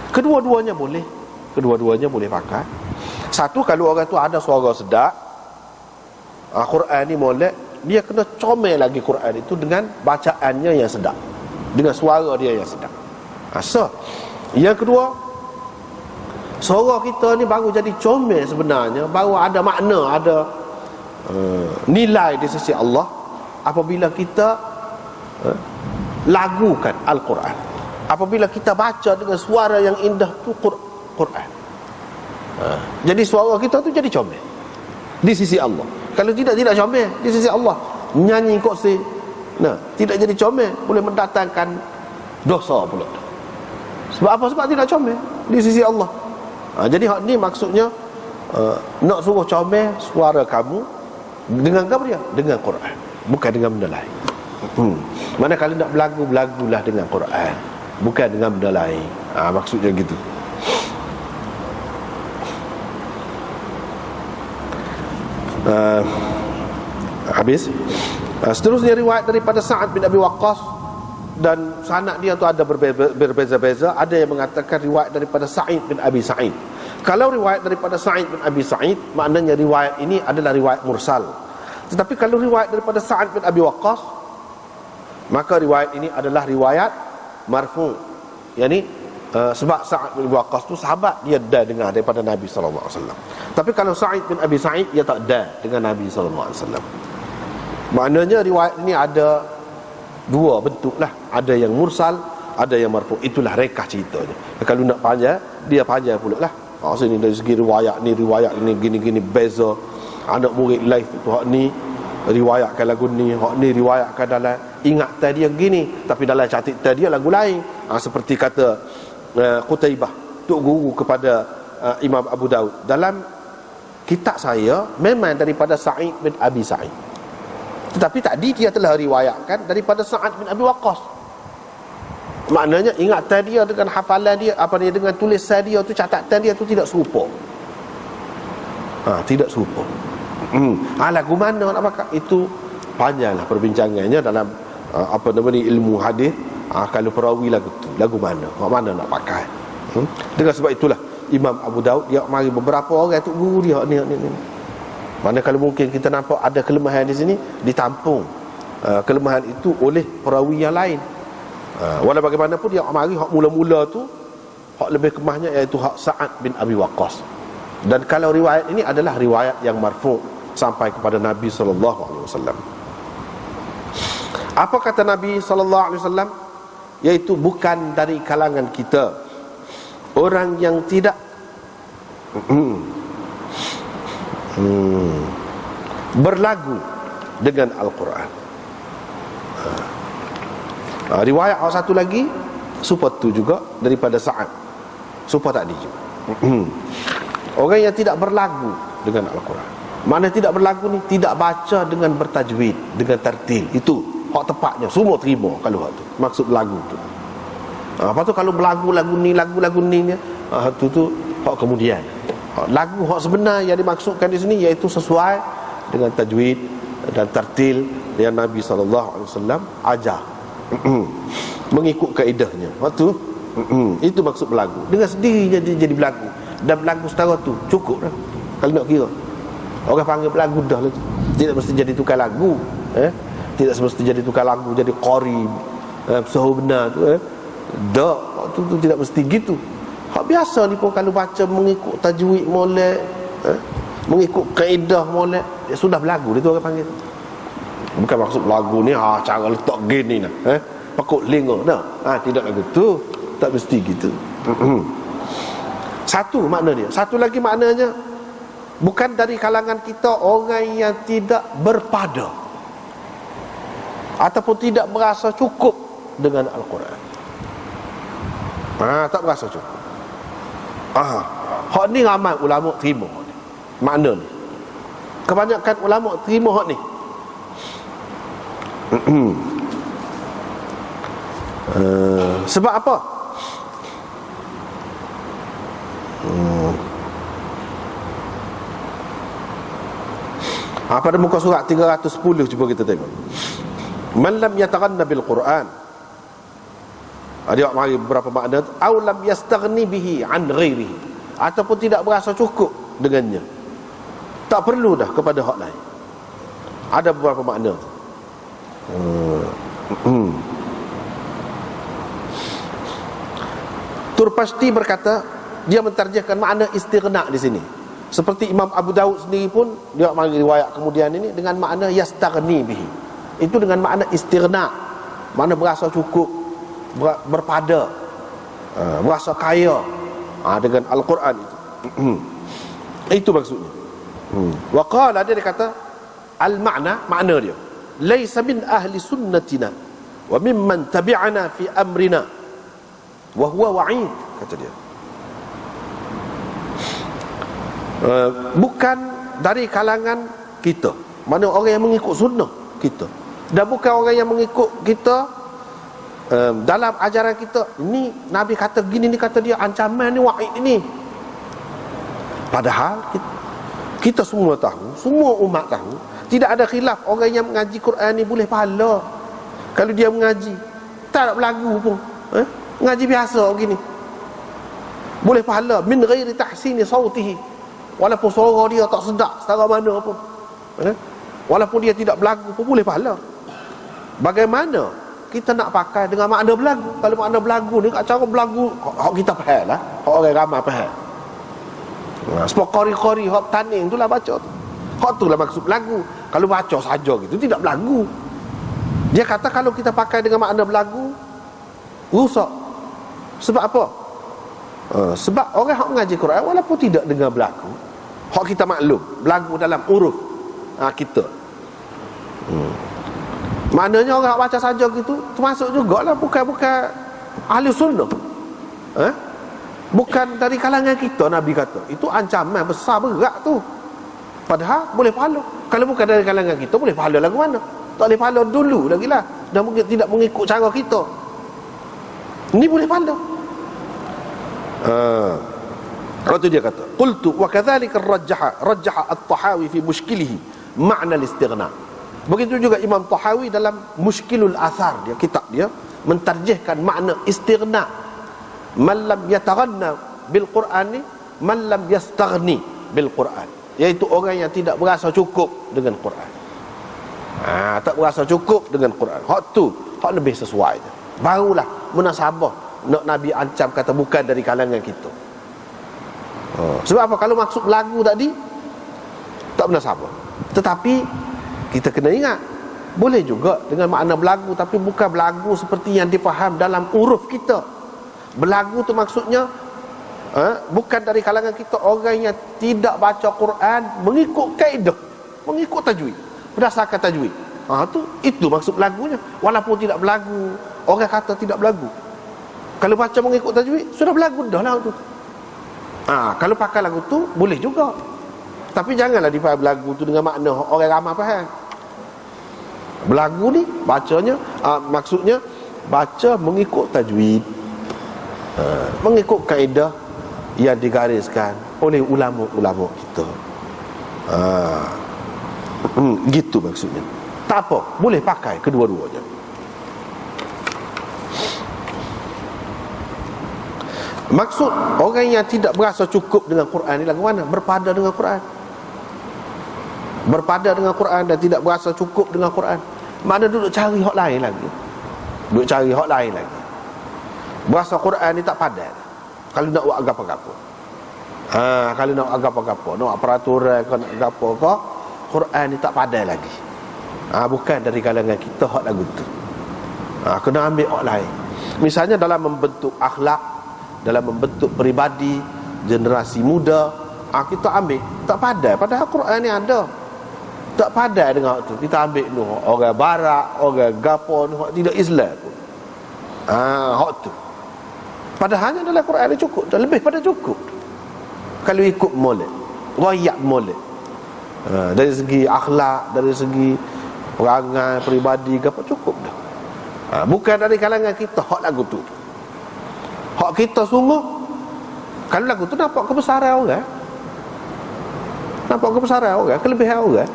Kedua-duanya boleh pakai. Satu, kalau orang tu ada suara sedap, Quran ni molek, dia kena comel lagi Quran itu dengan bacaannya yang sedap, dengan suara dia yang sedap. Yang kedua, suara kita ni baru jadi comel sebenarnya, baru ada makna, ada nilai di sisi Allah apabila kita lagukan Al-Quran, apabila kita baca dengan suara yang indah tu Quran. Jadi suara kita tu jadi comel di sisi Allah. Kalau tidak comel di sisi Allah, nyanyi koksi, tidak jadi comel, boleh mendatangkan dosa pula. Sebab apa? Sebab tidak comel di sisi Allah. Jadi hak ni maksudnya nak suruh comel suara kamu dengan apa dia? Dengan Quran, bukan dengan benda lain. Mana kalau nak berlagu-lagulah dengan Quran, bukan dengan benda lain. Maksudnya gitu. Habis. Seterusnya riwayat daripada Sa'ad bin Abi Waqqas dan sanad dia tu ada berbeza-beza. Ada yang mengatakan riwayat daripada Sa'id bin Abi Sa'id. Kalau riwayat daripada Sa'id bin Abi Sa'id, maknanya riwayat ini adalah riwayat mursal. Tetapi kalau riwayat daripada Sa'ad bin Abi Waqqas, maka riwayat ini adalah riwayat marfu'. Yani sebab Sa'ad bin Abi Waqqas tu sahabat, dia dah dengar daripada Nabi sallallahu alaihi wasallam. Tapi kalau Sa'id bin Abi Sa'id, dia tak dah dengan Nabi sallallahu alaihi wasallam. Maknanya riwayat ini ada dua bentuk lah. Ada yang mursal, ada yang marfu'. Itulah rekah ceritanya. Kalau nak panjang, dia panjang pula lah. Sini dari segi riwayat ni gini-gini beza. Anak murid live tu hak ni riwayatkan lagu ni, hak ni riwayatkan dalam ingatan dia gini, tapi dalam catatan dia lagu lain. Seperti kata Qutaibah, tok guru kepada Imam Abu Daud, dalam kitab saya memang daripada Sa'id bin Abi Sa'id, tetapi tadi dia telah riwayatkan daripada Sa'ad bin Abi Waqqas. Maknanya ingatan dia dengan hafalan dia, dengan tulisan dia tu, catatan dia tu tidak serupa. Tidak serupa. Lagu mana nak pakai, itu panjanglah perbincangannya dalam ilmu hadis. Kalau perawi lagu mana nak pakai. Dengan sebab itulah Imam Abu Daud dia mari beberapa orang tu guru dia ni. Mana kalau mungkin kita nampak ada kelemahan di sini, ditampung kelemahan itu oleh perawi yang lain. Walau bagaimanapun dia mari hak mula-mula tu, hak lebih kemahnya iaitu hak Sa'ad bin Abi Waqqas. Dan kalau riwayat ini adalah riwayat yang marfu' sampai kepada Nabi sallallahu alaihi wasallam. Apa kata Nabi sallallahu alaihi wasallam? Iaitu bukan dari kalangan kita orang yang tidak berlagu dengan Al-Quran. Riwayat satu lagi supaya tu juga daripada Sa'ad, supaya tadi juga. Orang yang tidak berlagu dengan Al-Quran. Mana tidak berlagu ni, tidak baca dengan bertajwid, dengan tartil. Itu hak tepatnya, semua terima kalau hak tu. Maksud lagu tu. Lepas tu kalau lagu ni tu hak kemudian. Lagu hak sebenar yang dimaksudkan di sini iaitu sesuai dengan tajwid dan tartil yang Nabi sallallahu alaihi wasallam ajar. Mengikut kaedahnya. Waktu itu maksud berlagu. Dengan sendirinya dia jadi berlagu. Dan berlagu setara tu cukup dah. Kalau nak kira, orang panggil berlagu dah lah tu. Tidak mesti jadi tukar lagu. Tidak semesti jadi tukar lagu, jadi qari sahur benar tu. Tak, waktu tu tidak mesti gitu. Hak biasa ni pun kalau baca mengikut tajwid molek, mengikut kaedah molek, dia sudah berlagu, dia tu orang panggil. Bukan maksud lagu ni cara letak gini nah, pekuk lingo dah. Tidak lagu tu, tak mesti gitu. Satu makna dia. Satu lagi maknanya, bukan dari kalangan kita orang yang tidak berpada ataupun tidak merasa cukup dengan Al-Quran. Tak merasa cukup. Hak ni ramai ulama terima ni. Makna ni. Kebanyakan ulama terima hak ni. Sebab apa? Pada muka surat 310 cuba kita tengok. Man lam yataghanna bil Quran. Dia mari beberapa makna. Aw lam yastaghni bihi an ghairihi. Ataupun tidak berasa cukup dengannya. Tak perlu dah kepada hak lain. Ada beberapa makna. Turpasti berkata, dia mentarjihkan makna istighna di sini. Seperti Imam Abu Daud sendiri pun dia mari riwayat kemudian ini dengan makna yastaghni bihi. Itu dengan makna istighna, makna berasa cukup, berpada, berasa kaya dengan Al-Quran itu. Itu maksudnya. Wa qala, dia kata al-makna, makna dia laisa min ahli sunnatina wa mimman tabi'ana fi amrina wa huwa wa'id, kata dia. Bukan dari kalangan kita, mana orang yang mengikut sunnah kita, dan bukan orang yang mengikut kita dalam ajaran kita. Ini Nabi kata gini, ni kata dia ancaman ni, wa'id ini. Padahal kita semua tahu, semua umat tahu, tidak ada khilaf orang yang mengaji Quran ni boleh pahala kalau dia mengaji. tak berlagu pun, ngaji biasa begini boleh pahala, min ghairi tahsini sautihi, walaupun suara dia tak sedap setara mana pun, walaupun dia tidak berlagu pun boleh pahala. Bagaimana kita nak pakai dengan makna berlagu? Kalau makna berlagu ni, cara berlagu hak kita faham lah, hak orang ramai faham. Sebab qari-qari hak taning tu lah baca tu, hak tu lah maksud berlagu. Kalau baca saja gitu tidak berlagu. Dia kata kalau kita pakai dengan makna berlagu, rusak. Sebab apa? Sebab orang hak mengaji Quran walaupun tidak dengar berlagu, hak kita maklum berlagu dalam uruf kita. Maknanya orang hak baca saja gitu termasuk jugalah bukan ahli sunnah. Bukan dari kalangan kita. Nabi kata itu ancaman besar berat tu. Padahal boleh pahala. Kalau bukan dari kalangan kita boleh pahala lagu mana? Tak boleh pahala dulu lagi lah. Dan mungkin tidak mengikut cara kita. Ini boleh pahala. Waktu dia kata, qultu wa kadzalika rajjaha at-Tahawi fi mushkilihi ma'na al-istighna. Begitu juga Imam Tahawi dalam Mushkilul Athar, dia kitab dia mentarjihkan makna istighna. Man lam yataghanna bil Qur'ani, man lam yastaghni bil Qur'an, iaitu orang yang tidak berasa cukup dengan Quran. Tak berasa cukup dengan Quran. Hak tu hak lebih sesuai. Barulah munasabah nak Nabi ancam kata bukan dari kalangan kita. Sebab apa? Kalau maksud lagu tadi tak munasabah. Tetapi kita kena ingat, boleh juga dengan makna berlagu, tapi bukan berlagu seperti yang difaham dalam uruf kita. Berlagu tu maksudnya bukan dari kalangan kita, orang yang tidak baca Quran mengikut kaedah, mengikut tajwid, berdasarkan tajwid. Itu maksud berlagunya. Walaupun tidak berlagu, orang kata tidak berlagu, kalau baca mengikut tajwid sudah berlagu dah lah tu. Kalau pakai lagu tu boleh juga, tapi janganlah difaham berlagu tu dengan makna orang ramai faham. Berlagu ni bacanya maksudnya baca mengikut tajwid, mengikut kaedah yang digariskan oleh ulama-ulama kita. Gitu maksudnya. Tak apa, boleh pakai kedua-duanya. Maksud orang yang tidak berasa cukup dengan Quran ni lagu mana? Berpada dengan Quran. Berpada dengan Quran dan tidak berasa cukup dengan Quran. Mana duduk cari hak lain lagi. Duduk cari hak lain lagi. Bahasa Quran ni tak padat. Kalau nak buat apa-apa. Kalau nak buat apa-apa, nak buat peraturan ke nak apa ke, Quran ni tak padat lagi. Bukan dari kalangan kita hak lagu tu. Kena ambil hak lain. Misalnya dalam membentuk akhlak, dalam membentuk peribadi generasi muda, kita ambil tak padat. Padahal Quran ni ada. Tak padat dengan hak tu. Kita ambil tu orang barat, orang gapo ni hak tidak Islam pun. Hak tu. Padahalnya dalam Quran ni cukup, dah lebih pada cukup. Kalau ikut molek, royak molek. Dari segi akhlak, dari segi perangai peribadi gapo cukup dah. Bukan dari kalangan kita hak lagu tu. Hak kita sungguh, kalau lagu tu nampak kebesaran orang, nampak kebesaran orang, kelebihan orang.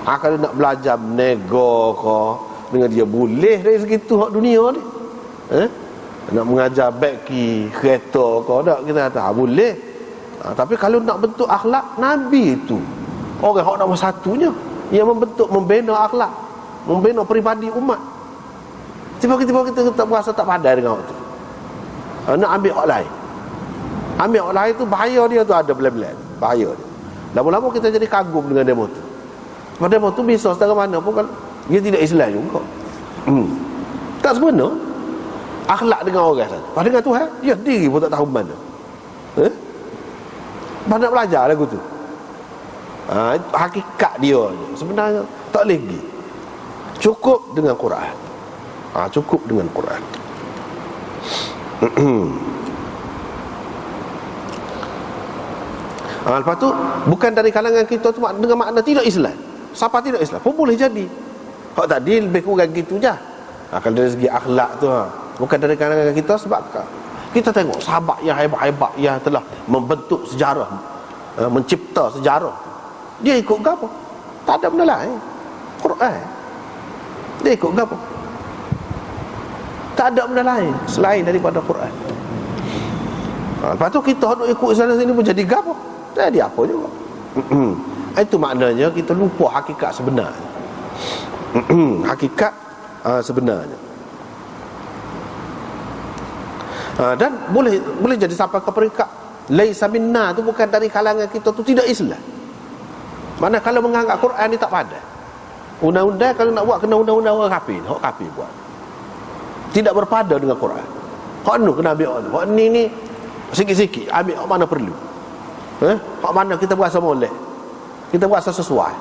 Kalau nak belajar nego ke dengan dia boleh dari segitu hak dunia ni. Nak mengajar beki kereta ke tak, kita kata boleh. Tapi kalau nak bentuk akhlak, Nabi itu orang hak nombor satunya yang membentuk, membina akhlak, membina peribadi umat. Tiba-tiba kita tak berasa tak pandai dengan hak tu. Nak ambil hak lain. Ambil hak lain tu bahaya dia tu ada belan-belan. Bahaya dia. Lama-lama kita jadi kagum dengan demo tu. Sebab demo tu bisa setara mana pun kalau dia tidak Islam juga. Tak sebenar. Akhlak dengan orang saja. Pada dengan Tuhan, dia sendiri pun tak tahu mana. Banyak belajar lagu tu. Hakikat dia sebenarnya tak lagi. Cukup dengan Quran. Cukup dengan Quran. Lepas tu bukan dari kalangan kita tu dengan makna tidak Islam. Siapa tidak Islam pun boleh jadi. Hak tadi lebih kurang gitu je. Kalau dari segi akhlak tu bukan dari kalangan kita, sebab kita tengok sahabat yang hebat-hebat yang telah membentuk sejarah, mencipta sejarah, dia ikut apa? Tak ada benda lain, Quran. Dia ikut apa? tak ada benda lain selain daripada Quran. Lepas tu kita nak ikut sana sini pun jadi gapo? Jadi apa juga. Itu maknanya kita lupa hakikat sebenarnya. Hakikat sebenarnya. Dan boleh jadi sampai ke peringkat laisa minna tu bukan dari kalangan kita tu, tidak Islam. Mana kalau menganggap Quran ni tak padan. Undang-undang kalau nak buat kena undang-undang orang kafir, hak kafir buat. Tidak berpada dengan Quran. Hak nu kena ambil hak ni sikit-sikit ambil hak mana perlu. Hak mana kita berasa molek, kita berasa sesuai.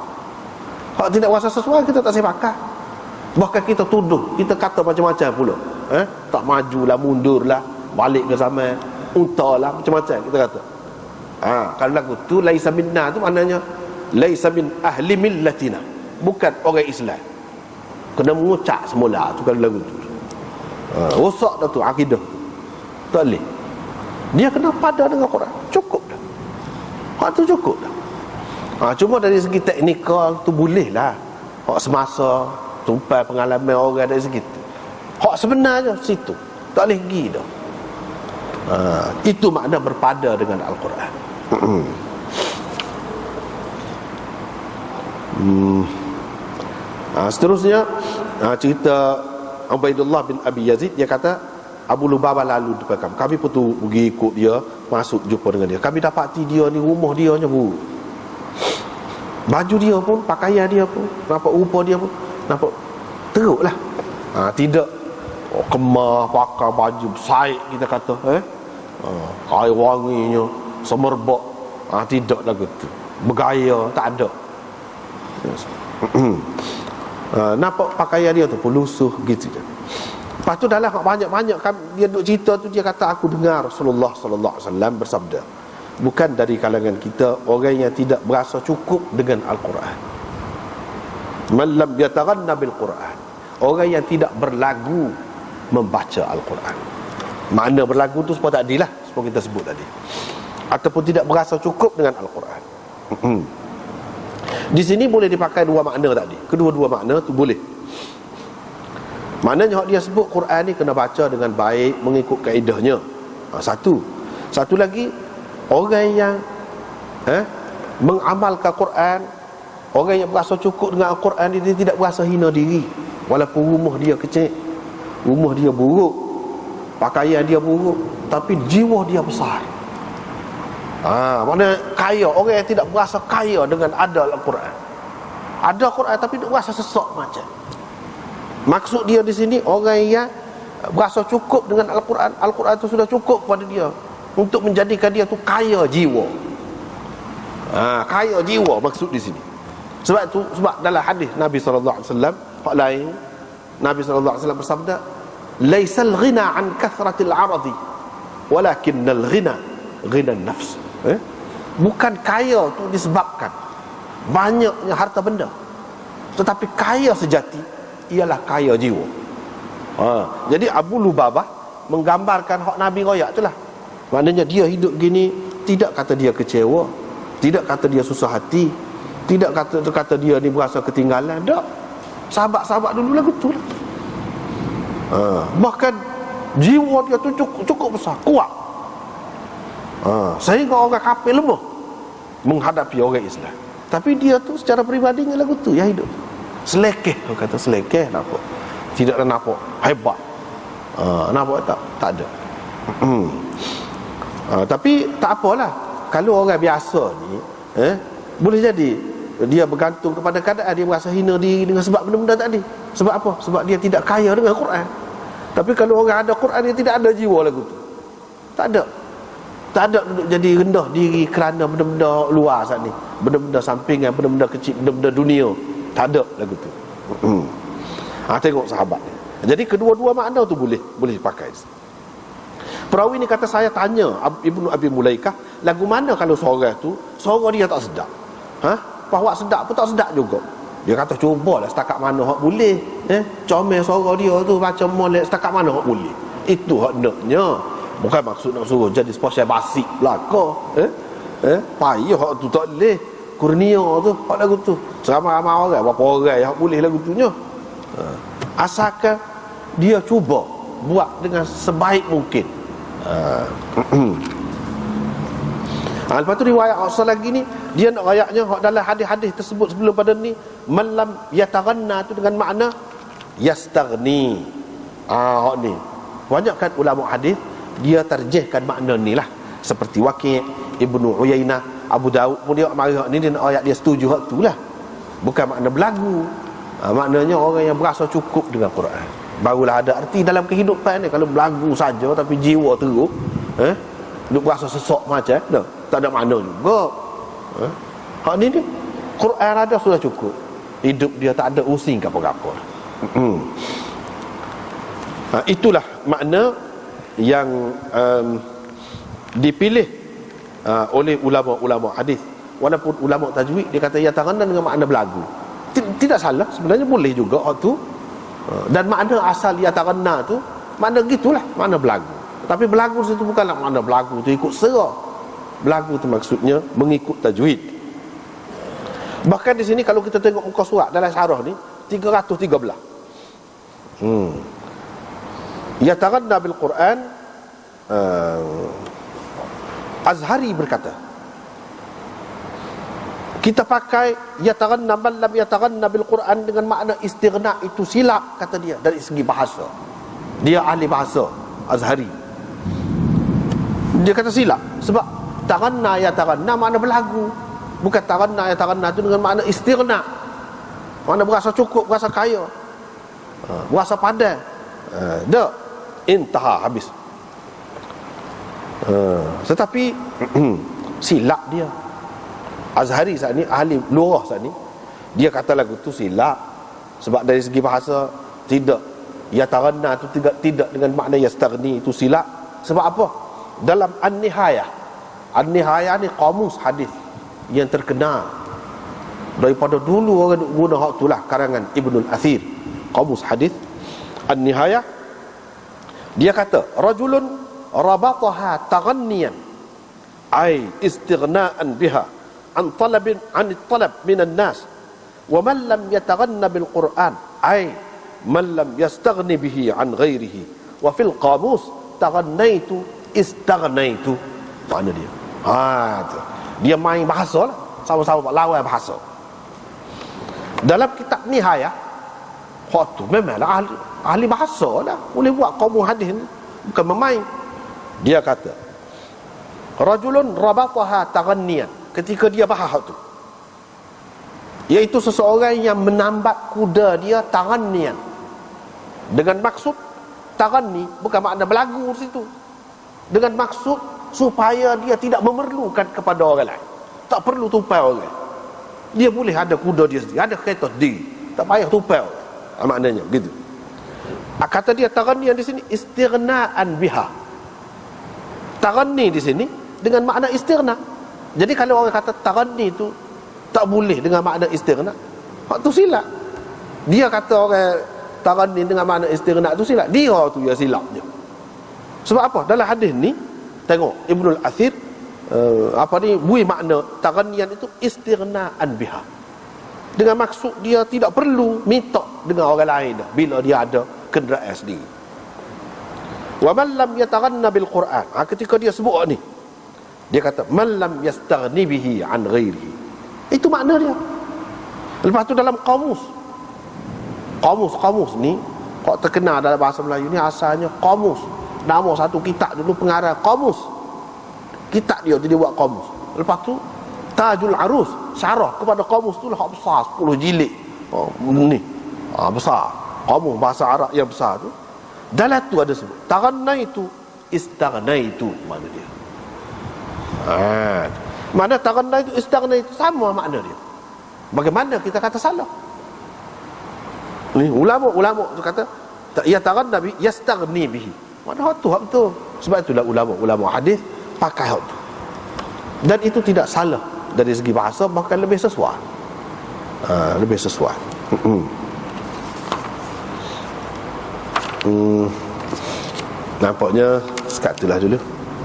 Hak tidak berasa sesuai kita tak sepakat. Bahkan kita tuduh, kita kata macam-macam pula. Tak majulah, mundurlah, balik ke zaman, untalah, macam-macam kita kata. Kalau lagu tu laisa minna tu maknanya laisa min ahli millatina, bukan orang Islam. Kena mengucap semula tu kalau lagu tu. Rosak dah tu akidah. Tak boleh. Dia kena pada dengan Quran. Cukup dah. Hak tu cukup dah. Cuma dari segi teknikal tu boleh lah. Hak semasa, tumpai pengalaman orang dari segi tu. Hak sebenarnya situ. Tak boleh pergi dah. Itu makna berpada dengan Al-Quran. Seterusnya cerita Ubaidullah bin Abi Yazid, dia kata Abu Lubabah lalu depan kami. Kami pun tu pergi ikut dia, masuk jumpa dengan dia. Kami dapati dia ni, rumah dia nya buruk. Baju dia pun, pakaian dia pun, nampak rupa dia pun, nampak teruk lah. Tidak kemah, pakai baju saik kita kata, air wanginya, semerbak, tidak lagu tu. Bergaya, tak ada. Nampak pakaian dia tu pelusuh gitu je. Lepas tu dalam banyak-banyak dia duk cerita tu, dia kata aku dengar Rasulullah sallallahu alaihi wasallam bersabda, bukan dari kalangan kita orang yang tidak berasa cukup dengan Al-Quran. Man lam yataghanna bil Quran, orang yang tidak berlagu membaca Al-Quran. Makna berlagu tu seperti tadi lah, seperti kita sebut tadi. Ataupun tidak berasa cukup dengan Al-Quran. Di sini boleh dipakai dua makna tadi. Kedua-dua makna tu boleh. Maknanya dia sebut Quran ni kena baca dengan baik, mengikut kaedahnya. Satu lagi, orang yang mengamalkan Quran, orang yang berasa cukup dengan Al-Quran, dia tidak berasa hina diri. Walaupun rumah dia kecil, rumah dia buruk, pakaian dia buruk, tapi jiwa dia besar. Mana kaya, orang yang tidak berasa kaya dengan ada Al-Quran. Ada Quran tapi dia berasa sesak macam. Maksud dia di sini orang yang berasa cukup dengan Al-Quran. Al-Quran itu sudah cukup kepada dia untuk menjadikan dia tu kaya jiwa. Kaya jiwa maksud di sini. Sebab dalam hadis Nabi sallallahu alaihi wasallam hak lain, Nabi sallallahu alaihi wasallam bersabda, "Laisal ghina an kathratil 'aradi, walakinnal ghina ghina an-nafs." Bukan kaya tu disebabkan banyaknya harta benda, tetapi kaya sejati ialah kaya jiwa. Jadi Abu Lubabah menggambarkan hak Nabi royak itulah. Maknanya dia hidup gini, tidak kata dia kecewa, tidak kata dia susah hati, tidak kata dia ni berasa ketinggalan. Tak. Sahabat-sahabat dulu lagu tu lah. Bahkan jiwa dia tu cukup besar, kuat. Sehingga orang kafir lemah menghadapi orang Islam. Tapi dia tu secara peribadinya lagu tu yang hidup selekeh, orang kata selekeh, nampak tidak ada nampak hebat, nampak tak ada. Tapi tak apalah, kalau orang biasa ni boleh jadi dia bergantung kepada keadaan, dia merasa hina diri dengan sebab benda-benda tadi. Sebab apa? Sebab dia tidak kaya dengan Quran. Tapi kalau orang ada Quran, dia tidak ada jiwa lagu tu. Tak ada duduk jadi rendah diri kerana benda-benda luar saat ni, benda-benda sampingan, benda-benda kecil, benda-benda dunia. Tak ada lagu tu. Tengok sahabat ni. Jadi kedua-dua makna tu boleh dipakai. Perawi ni kata, saya tanya Ibnu Abi Mulaikah, lagu mana kalau suara tu, suara dia tak sedap. Bahawa sedap pun tak sedap juga. Dia kata cubalah setakat mana hak boleh. Comel suara dia tu macam molek, setakat mana hak boleh. Itu hak naknya. Bukan maksud nak suruh jadi spesial basi belaka. Payah hak tu tak boleh. Kurnia tu hak lagu tu. Seramai-ramai orang, berapa orang yang boleh lagu tu nya. Asalkan dia cuba buat dengan sebaik mungkin. Lepas tu riwayat asal lagi ni, dia nak ayatnya dalam hadis-hadis tersebut sebelum pada ni, malam yataghanna tu dengan makna yastaghni. Ni banyak kan ulama hadis dia tarjihkan makna ni lah, seperti Waqi', Ibnu Uyainah, Abu Daud pun dia marah ni, dia nak ayat dia setuju hak tu lah, bukan makna berlagu. Maknanya orang yang berasa cukup dengan Quran barulah ada arti dalam kehidupan ni. Kalau berlagu saja tapi jiwa teruk, duk berasa sesak macam tak ada makna juga. Hak ni Quran ada sudah cukup, hidup dia tak ada using apa-apa. Itulah makna yang dipilih oleh ulama-ulama hadis. Walaupun ulama tajwid dia kata yataghanna dengan makna berlagu, tidak salah sebenarnya, boleh juga hak tu. Dan makna asal yataghanna tu makna gitulah, makna berlagu. Tapi berlagu situ bukanlah makna berlagu tu ikut sera. Berlagu tu maksudnya mengikut tajwid. Bahkan di sini kalau kita tengok muka surat dalam syarah ni 313. Yataghanna bil Quran, Azhari berkata, kita pakai yataghanna man lam yataghanna bil Quran dengan makna istighna itu silap, kata dia, dari segi bahasa. Dia ahli bahasa, Azhari. Dia kata silap sebab taghanna yataghanna makna berlagu, bukan taghanna yataghanna itu dengan makna istighna, makna berasa cukup, berasa kaya, berasa pandai. Dak intaha, habis. Tetapi silap dia. Azhari saat ni, ahli lughah saat ni, dia kata lagu tu silap sebab dari segi bahasa tidak, yataghanna tu tidak dengan makna yastaghni itu silap. Sebab apa? Dalam An-Nihayah ni kamus hadis yang terkenal daripada dulu, orang guna hak tu lah, karangan Ibnul Athir, kamus hadis An-Nihayah. Dia kata rajulun rabataha taghanniyan ay istighna'an biha an talab minan nas, wa man lam yataghanna bil Quran ay man lam yastaghni bihi an ghairihi, wa fil qamus taghannaitu istaghnaitu. Mana dia? Tu. Dia main bahasa lah, sama-sama lawan bahasa. Dalam kitab Nihayah, hak tu memanglah ahli bahasa lah, boleh buat kaum hadis ni, bukan memain. Dia kata rajulun rabataha taghanniyan, ketika dia bahas tu, iaitu seseorang yang menambat kuda dia taghanniyan, dengan maksud taghanni bukan makna berlagu di situ, dengan maksud supaya dia tidak memerlukan kepada orang lain, tak perlu tupai orang. Dia boleh ada kuda dia sendiri, ada kereta sendiri, tak payah tupai orang. Maknanya gitu. Kata dia taghanniyan di sini istighna'an biha. Taghanni di sini dengan makna istighna. Jadi kalau orang kata taghanni itu tak boleh dengan makna istighna, hak tu silap. Dia kata orang taghanni dengan makna istighna tu silap, dia tu yang silapnya. Sebab apa? Dalam hadis ni tengok Ibnul Athir bui makna taghanniyan itu istighna'an biha, dengan maksud dia tidak perlu minta dengan orang lain dah bila dia ada kenderaan sendiri. Wa man lam yataghanna bil Quran, ketika dia sebut ni, dia kata man lam yastaghni bihi an ghairihi, itu makna dia. Lepas tu dalam kamus ni kok terkenal dalam bahasa Melayu ni, asalnya kamus, nama satu kitab dulu pengarang kamus, kitab dia buat kamus. Lepas tu Tajul Arus syarah kepada kamus tu lah besar, 10 jilid. Besar kamus bahasa Arab yang besar tu. Dalam tu ada sebut taghanaitu istaghnaitu, mana dia. Mana taghanaitu istaghnaitu sama makna dia. Bagaimana kita kata salah? Ni ulama tu kata ya taghanna bi yastaghni bihi. Mana hak tu hak betul. Sebab itulah ulama hadis pakai hak tu. Dan itu tidak salah dari segi bahasa, bahkan lebih sesuai. Lebih sesuai. Nampaknya sekat itulah dulu.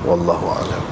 Wallahu a'lam.